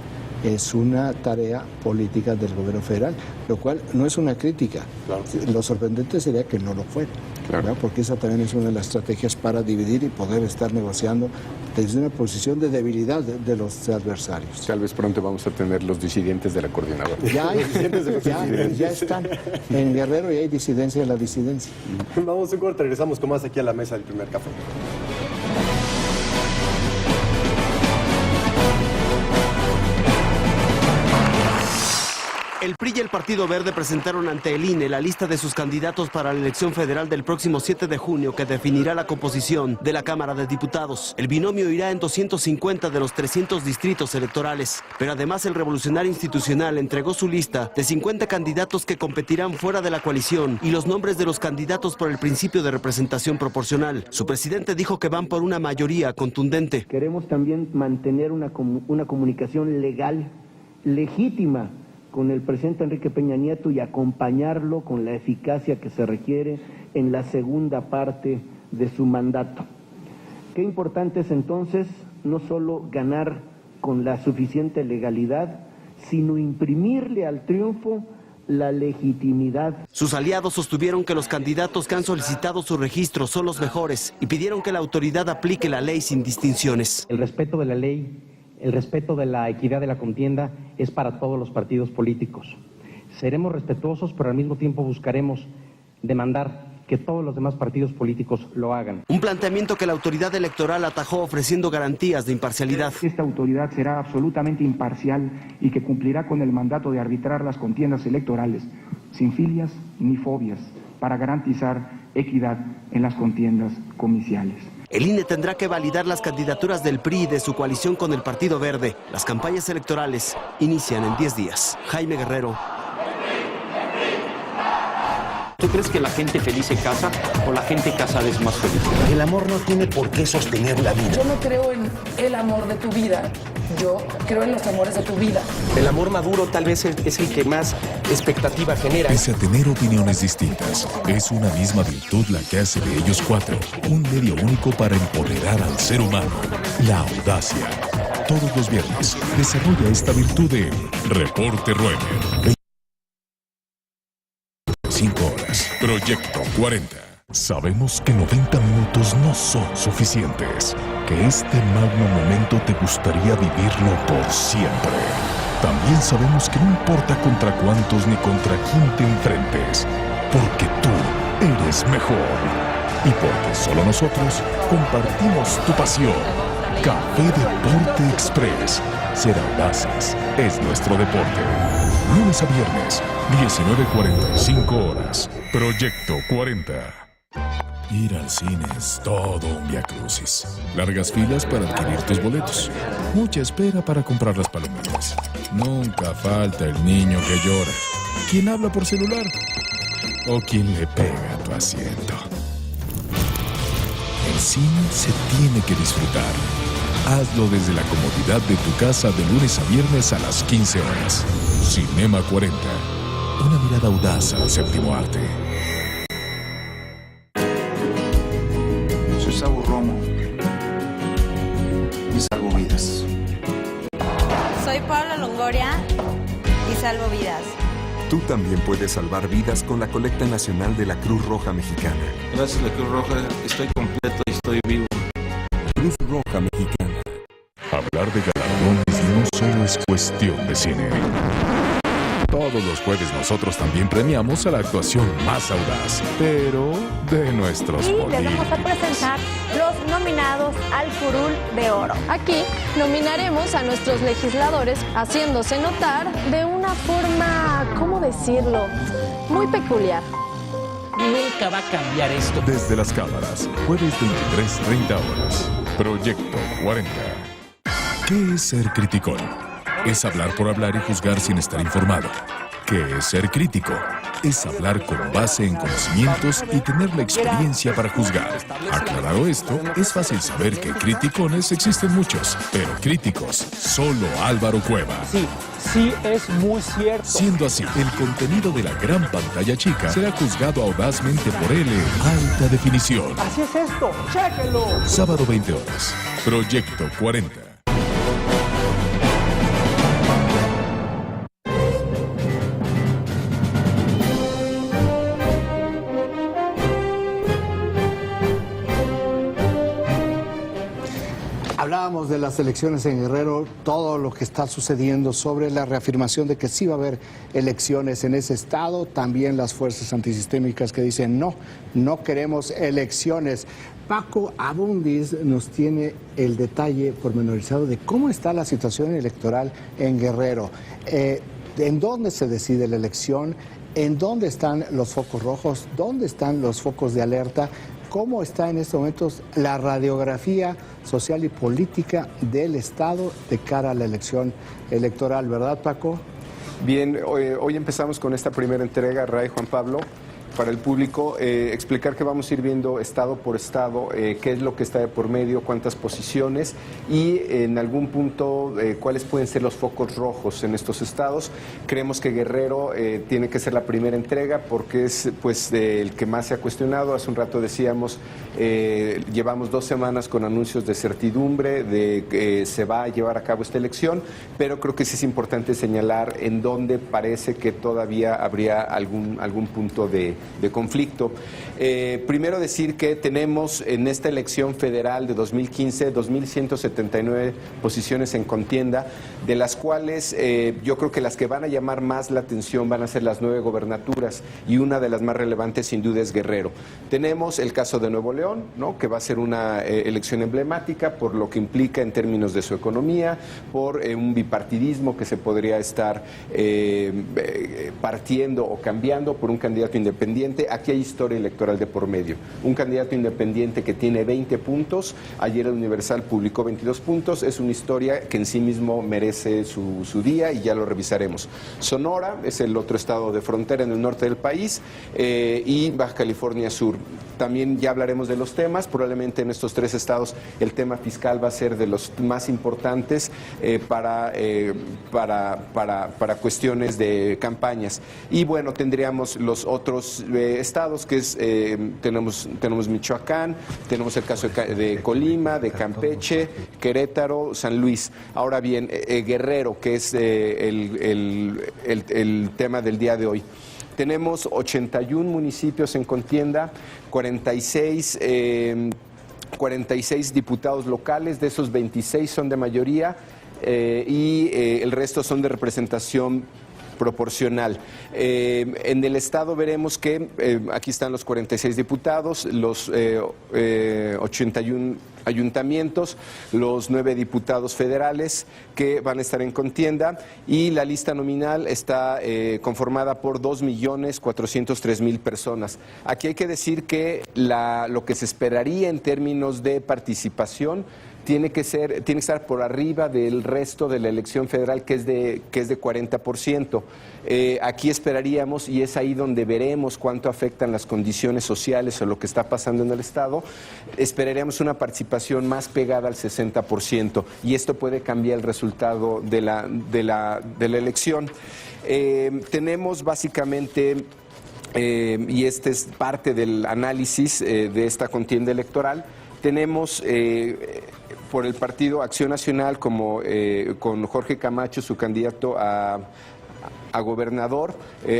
[SPEAKER 5] es una tarea política del gobierno federal, lo cual no es una crítica. Claro. Lo sorprendente sería que no lo fuera, claro, porque esa también es una de las estrategias para dividir y poder estar negociando desde una posición de debilidad de los adversarios.
[SPEAKER 6] Tal vez pronto vamos a tener los disidentes de la coordinadora.
[SPEAKER 5] Ya están en Guerrero y hay disidencia de la disidencia.
[SPEAKER 4] Vamos a un corte, regresamos con más aquí a la mesa del primer café.
[SPEAKER 15] El PRI y el Partido Verde presentaron ante el INE la lista de sus candidatos para la elección federal del próximo 7 de junio que definirá la composición de la Cámara de Diputados. El binomio irá en 250 de los 300 distritos electorales, pero además el Revolucionario Institucional entregó su lista de 50 candidatos que competirán fuera de la coalición y los nombres de los candidatos por el principio de representación proporcional. Su presidente dijo que van por una mayoría contundente.
[SPEAKER 16] Queremos también mantener una comunicación legal, legítima, con el presidente Enrique Peña Nieto y acompañarlo con la eficacia que se requiere en la segunda parte de su mandato. Qué importante es entonces no solo ganar con la suficiente legalidad, sino imprimirle al triunfo la legitimidad.
[SPEAKER 15] Sus aliados sostuvieron que los candidatos que han solicitado su registro son los mejores y pidieron que la autoridad aplique la ley sin distinciones.
[SPEAKER 16] El respeto de la ley, el respeto de la equidad de la contienda es para todos los partidos políticos. Seremos respetuosos, pero al mismo tiempo buscaremos demandar que todos los demás partidos políticos lo hagan.
[SPEAKER 15] Un planteamiento que la autoridad electoral atajó ofreciendo garantías de imparcialidad.
[SPEAKER 17] Esta autoridad será absolutamente imparcial y que cumplirá con el mandato de arbitrar las contiendas electorales sin filias ni fobias para garantizar equidad en las contiendas comiciales.
[SPEAKER 15] El INE tendrá que validar las candidaturas del PRI y de su coalición con el Partido Verde. Las campañas electorales inician en 10 días. Jaime Guerrero.
[SPEAKER 18] ¿Tú crees que la gente feliz se casa o la gente casada es más feliz?
[SPEAKER 19] El amor no tiene por qué sostener la vida.
[SPEAKER 20] Yo no creo en el amor de tu vida, yo creo en los amores de tu vida.
[SPEAKER 19] El amor maduro tal vez es el que más expectativa genera.
[SPEAKER 8] Pese a tener opiniones distintas, es una misma virtud la que hace de ellos 4 un medio único para empoderar al ser humano, la audacia. Todos los viernes desarrolla esta virtud en Reporte Ruemer. 5 horas. Proyecto 40. Sabemos que 90 minutos no son suficientes, que este magno momento te gustaría vivirlo por siempre. También sabemos que no importa contra cuántos ni contra quién te enfrentes, porque tú eres mejor. Y porque solo nosotros compartimos tu pasión. Café Deporte Express. Ser audaces es nuestro deporte. Lunes a viernes, 19:45 horas. Proyecto 40. Ir al cine es todo un viacrucis. Largas filas para adquirir tus boletos. Mucha espera para comprar las palomitas. Nunca falta el niño que llora. ¿Quién habla por celular? O quien le pega a tu asiento. El cine se tiene que disfrutar. Hazlo desde la comodidad de tu casa de lunes a viernes a las 15 horas. Cinema 40. Una mirada audaz al séptimo arte.
[SPEAKER 21] Soy Sabo Romo y salvo vidas.
[SPEAKER 22] Soy Paula Longoria y salvo vidas.
[SPEAKER 23] Tú también puedes salvar vidas con la colecta nacional de la Cruz Roja Mexicana.
[SPEAKER 21] Gracias a la Cruz Roja estoy completo y estoy vivo.
[SPEAKER 23] Cruz Roja Mexicana.
[SPEAKER 8] Hablar de galardones no solo es cuestión de cine. Todos los jueves nosotros también premiamos a la actuación más audaz, pero de nuestros
[SPEAKER 11] Y
[SPEAKER 8] políticos.
[SPEAKER 11] les vamos a presentar los nominados al Curul de Oro.
[SPEAKER 24] Aquí nominaremos a nuestros legisladores haciéndose notar de una forma, ¿cómo decirlo?, muy peculiar.
[SPEAKER 25] Nunca va a cambiar esto.
[SPEAKER 8] Desde las cámaras, jueves 23:30 horas. Proyecto 40. ¿Qué es ser criticón? Es hablar por hablar y juzgar sin estar informado. ¿Qué es ser crítico? Es hablar con base en conocimientos y tener la experiencia para juzgar. Aclarado esto, es fácil saber que criticones existen muchos, pero críticos, solo Álvaro Cueva.
[SPEAKER 26] Sí, es muy cierto.
[SPEAKER 8] Siendo así, el contenido de la gran pantalla chica será juzgado audazmente por él en alta definición.
[SPEAKER 26] Así es esto, chéquelo.
[SPEAKER 8] Sábado 20 horas. Proyecto 40.
[SPEAKER 5] Hablábamos de las elecciones en Guerrero, todo lo que está sucediendo sobre la reafirmación de que sí va a haber elecciones en ese estado, también las fuerzas antisistémicas que dicen no queremos elecciones. Paco Abundis nos tiene el detalle pormenorizado de cómo está la situación electoral en Guerrero, en dónde se decide la elección, en dónde están los focos rojos, dónde están los focos de alerta. ¿Cómo está en estos momentos la radiografía social y política del Estado de cara a la elección electoral? ¿Verdad, Paco?
[SPEAKER 6] Bien, hoy empezamos con esta primera entrega, Ray, Juan Pablo, para el público, explicar que vamos a ir viendo estado por estado, qué es lo que está de por medio, cuántas posiciones y en algún punto cuáles pueden ser los focos rojos en estos estados. Creemos que Guerrero tiene que ser la primera entrega porque es el que más se ha cuestionado. Hace un rato decíamos, llevamos 2 semanas con anuncios de certidumbre de que se va a llevar a cabo esta elección, pero creo que sí es importante señalar en dónde parece que todavía habría algún punto de conflicto. Primero decir que tenemos en esta elección federal de 2015 2.179 posiciones en contienda, de las cuales yo creo que las que van a llamar más la atención van a ser las 9 gobernaturas y una de las más relevantes sin duda es Guerrero. Tenemos el caso de Nuevo León, ¿no?, que va a ser una elección emblemática por lo que implica en términos de su economía, por un bipartidismo que se podría estar partiendo o cambiando por un candidato independiente. Aquí hay historia electoral de por medio. Un candidato independiente que tiene 20 puntos, ayer el Universal publicó 22 puntos, es una historia que en sí mismo merece su día y ya lo revisaremos. Sonora es el otro estado de frontera en el norte del país y Baja California Sur. También ya hablaremos de los temas, probablemente en estos 3 estados el tema fiscal va a ser de los más importantes para cuestiones de campañas. Y bueno, tendríamos los otros estados que es, tenemos Michoacán, tenemos el caso de Colima, de Campeche, Querétaro, San Luis. Ahora bien, Guerrero, que es el tema del día de hoy. Tenemos 81 municipios en contienda, 46 diputados locales, de esos 26 son de mayoría y el resto son de representación proporcional. En el estado veremos que aquí están los 46 diputados, los 81 ayuntamientos, los 9 diputados federales que van a estar en contienda y la lista nominal está conformada por 2.403.000 personas. Aquí hay que decir que lo que se esperaría en términos de participación tiene que estar por arriba del resto de la elección federal, que es de 40%. Aquí esperaríamos, y es ahí donde veremos cuánto afectan las condiciones sociales o lo que está pasando en el Estado, esperaríamos una participación más pegada al 60%, y esto puede cambiar el resultado de la elección. Tenemos básicamente, y este es parte del análisis de esta contienda electoral, tenemos por el partido Acción Nacional con Jorge Camacho, su candidato a gobernador.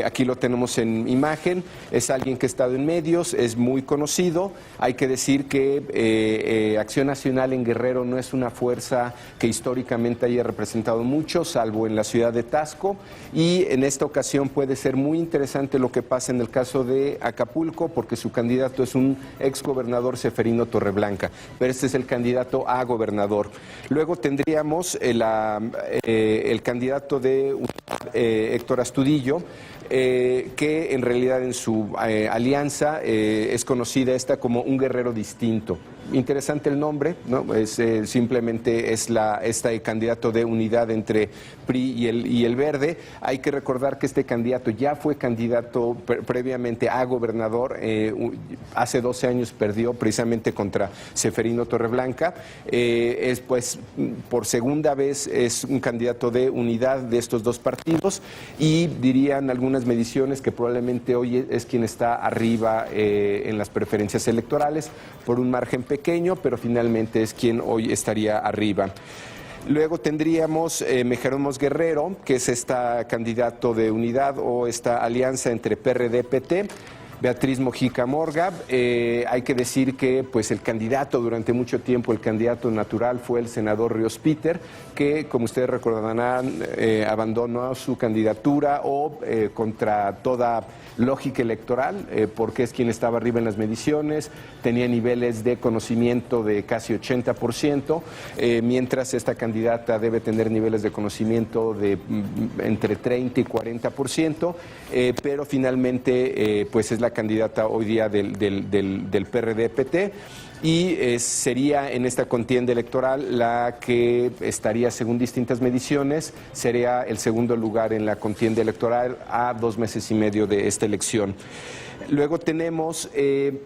[SPEAKER 6] Aquí lo tenemos en imagen. Es alguien que ha estado en medios, es muy conocido. Hay que decir que Acción Nacional en Guerrero no es una fuerza que históricamente haya representado mucho, salvo en la ciudad de Taxco, y en esta ocasión puede ser muy interesante lo que pasa en el caso de Acapulco, porque su candidato es un exgobernador, Seferino Torreblanca, pero este es el candidato a gobernador. Luego tendríamos el candidato de Héctor Astudillo, que en realidad en su alianza es conocida esta como un guerrero distinto. Interesante el nombre, ¿no? Simplemente es este candidato de unidad entre PRI y el Verde. Hay que recordar que este candidato ya fue candidato previamente a gobernador. Hace 12 años perdió precisamente contra Seferino Torreblanca. Pues por segunda vez es un candidato de unidad de estos dos partidos, y dirían algunas mediciones que probablemente hoy es quien está arriba en las preferencias electorales por un margen pequeño, pero finalmente es quien hoy estaría arriba. Luego tendríamos Mejeromos Guerrero, que es este candidato de unidad o esta alianza entre PRD-PT. Beatriz Mojica Morga. Hay que decir que pues el candidato durante mucho tiempo, el candidato natural fue el senador Ríos Peter, que como ustedes recordarán abandonó su candidatura contra toda lógica electoral, porque es quien estaba arriba en las mediciones, tenía niveles de conocimiento de casi 80%, mientras esta candidata debe tener niveles de conocimiento de entre 30 y 40%, pero finalmente pues es la candidata hoy día del PRD-PT, y sería en esta contienda electoral la que estaría, según distintas mediciones, sería el segundo lugar en la contienda electoral a 2 meses y medio de esta elección. Luego tenemos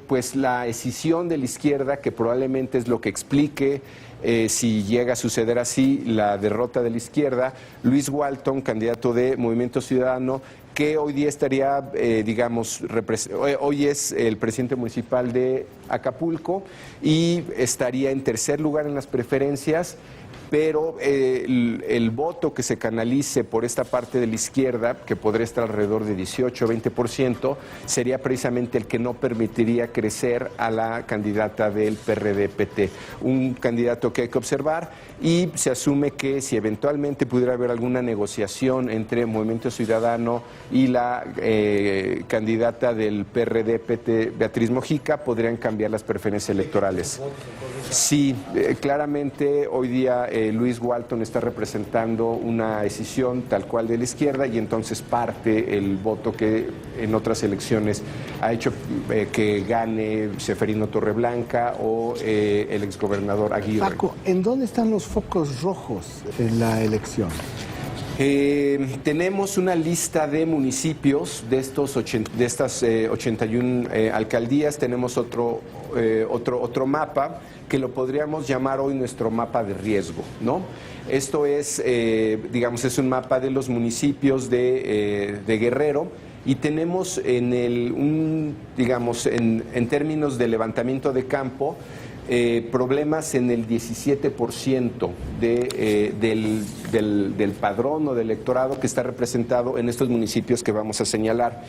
[SPEAKER 6] pues la escisión de la izquierda, que probablemente es lo que explique, si llega a suceder así, la derrota de la izquierda. Luis Walton, candidato de Movimiento Ciudadano, que hoy día estaría, hoy es el presidente municipal de Acapulco y estaría en tercer lugar en las preferencias, pero el voto que se canalice por esta parte de la izquierda, que podría estar alrededor de 18 o 20%, sería precisamente el que no permitiría crecer a la candidata del PRD-PT. Un candidato que hay que observar, y se asume que si eventualmente pudiera haber alguna negociación entre Movimiento Ciudadano y la candidata del PRD-PT, Beatriz Mojica, podrían cambiar las preferencias electorales. Sí, claramente hoy día Luis Walton está representando una decisión tal cual de la izquierda, y entonces parte el voto que en otras elecciones ha hecho que gane Seferino Torreblanca o el exgobernador Aguirre.
[SPEAKER 5] Paco, ¿en dónde están los focos rojos en la elección?
[SPEAKER 6] Tenemos una lista de municipios de estas 81 alcaldías. Tenemos otro mapa que lo podríamos llamar hoy nuestro mapa de riesgo, ¿no? Esto es, es un mapa de los municipios de Guerrero, y tenemos en términos de levantamiento de campo, problemas en el 17% del padrón o del electorado que está representado en estos municipios que vamos a señalar.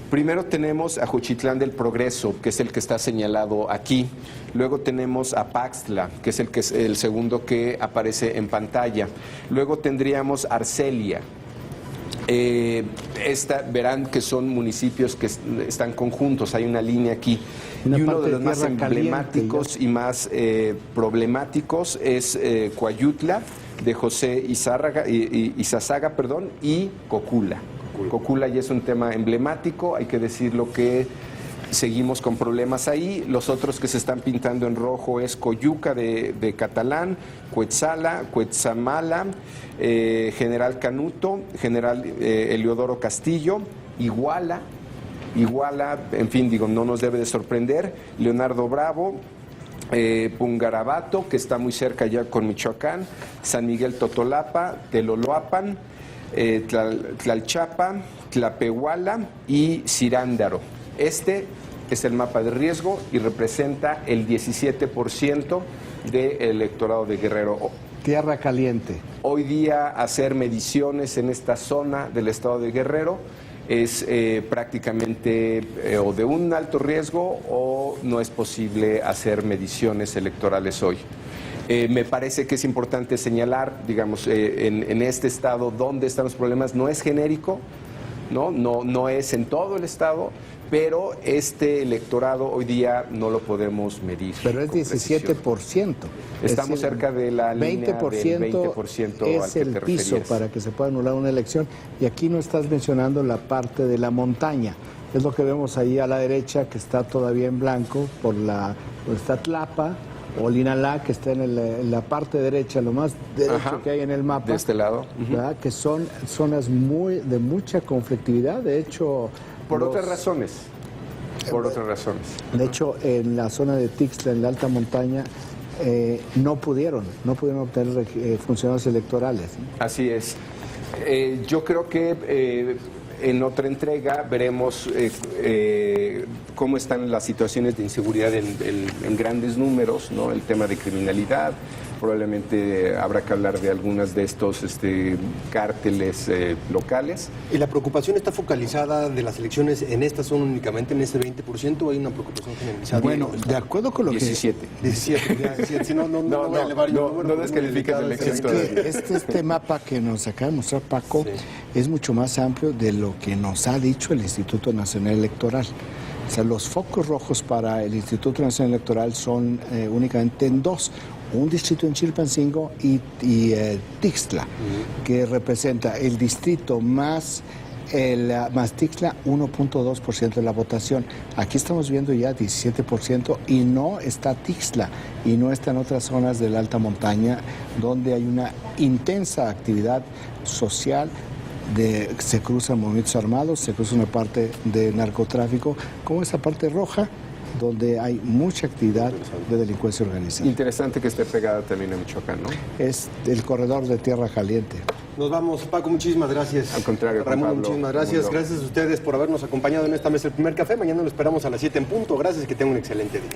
[SPEAKER 6] Primero tenemos a Juchitlán del Progreso, que es el que está señalado aquí. Luego tenemos a Paxtla, que es el segundo que aparece en pantalla. Luego tendríamos Arcelia. Verán que son municipios que están conjuntos, hay una línea aquí. Y uno de los más emblemáticos y más problemáticos es Coayutla, de José Izazaga, y Cocula. Cocula ya es un tema emblemático. Hay que decirlo que seguimos con problemas ahí. Los otros que se están pintando en rojo es Coyuca de Catalán, Cuetzala, Cuetzamala, General Canuto, General Eliodoro Castillo, Iguala, en fin, digo, no nos debe de sorprender, Leonardo Bravo, Pungarabato, que está muy cerca ya con Michoacán, San Miguel Totolapa, Teloloapan, Tlalchapa, Tlapehuala y Cirándaro. Este es el mapa de riesgo y representa el 17% del electorado de Guerrero.
[SPEAKER 5] Tierra caliente.
[SPEAKER 6] Hoy día hacer mediciones en esta zona del estado de Guerrero es prácticamente o de un alto riesgo o no es posible hacer mediciones electorales hoy. Me parece que es importante señalar, digamos, en este estado dónde están los problemas. No es genérico, no es en todo el estado, pero este electorado hoy día no lo podemos medir.
[SPEAKER 5] Pero es 17%.
[SPEAKER 6] Estamos
[SPEAKER 5] decir,
[SPEAKER 6] cerca de la línea del 20%
[SPEAKER 5] es el piso para que se pueda anular una elección. Y aquí no estás mencionando la parte de la montaña. Es lo que vemos ahí a la derecha, que está todavía en blanco, donde está Tlapa, o Linalá, que está en la parte derecha, lo más derecho que hay en el mapa.
[SPEAKER 6] De este lado.
[SPEAKER 5] ¿Verdad? Que son zonas de mucha conflictividad. De hecho...
[SPEAKER 6] Por otras razones.
[SPEAKER 5] De hecho, en la zona de Tixla, en la alta montaña, no pudieron obtener funcionarios electorales.
[SPEAKER 6] Así es. Yo creo que en otra entrega veremos cómo están las situaciones de inseguridad en grandes números, ¿no? El tema de criminalidad. Probablemente habrá que hablar de algunas de estos cárteles locales.
[SPEAKER 4] ¿Y la preocupación está focalizada de las elecciones en esta zona únicamente, en ese 20%, o hay una preocupación generalizada?
[SPEAKER 5] Bueno, de acuerdo con lo
[SPEAKER 6] 17.
[SPEAKER 5] que...
[SPEAKER 4] 17. Si no voy a elevar yo.
[SPEAKER 6] No descalificas la elección todavía.
[SPEAKER 5] Este mapa que nos acaba de mostrar Paco es mucho más amplio de lo que nos ha dicho el Instituto Nacional Electoral. O sea, los focos rojos para el Instituto Nacional Electoral son únicamente en dos. Un distrito en Chilpancingo y Tixla, que representa el distrito más Tixla, 1.2% de la votación. Aquí estamos viendo ya 17% y no está Tixla y no está en otras zonas de la alta montaña donde hay una intensa actividad social. Se cruzan movimientos armados, se cruza una parte de narcotráfico, como esa parte roja, donde hay mucha actividad de delincuencia organizada.
[SPEAKER 6] Interesante que esté pegada también a Michoacán, ¿no?
[SPEAKER 5] Es el corredor de Tierra Caliente.
[SPEAKER 4] Nos vamos, Paco, muchísimas gracias.
[SPEAKER 6] Al contrario,
[SPEAKER 4] Ramón,
[SPEAKER 6] Pablo,
[SPEAKER 4] muchísimas gracias. Gracias a ustedes por habernos acompañado en esta mesa del Primer Café. Mañana lo esperamos a las 7 en punto. Gracias y que tengan un excelente día.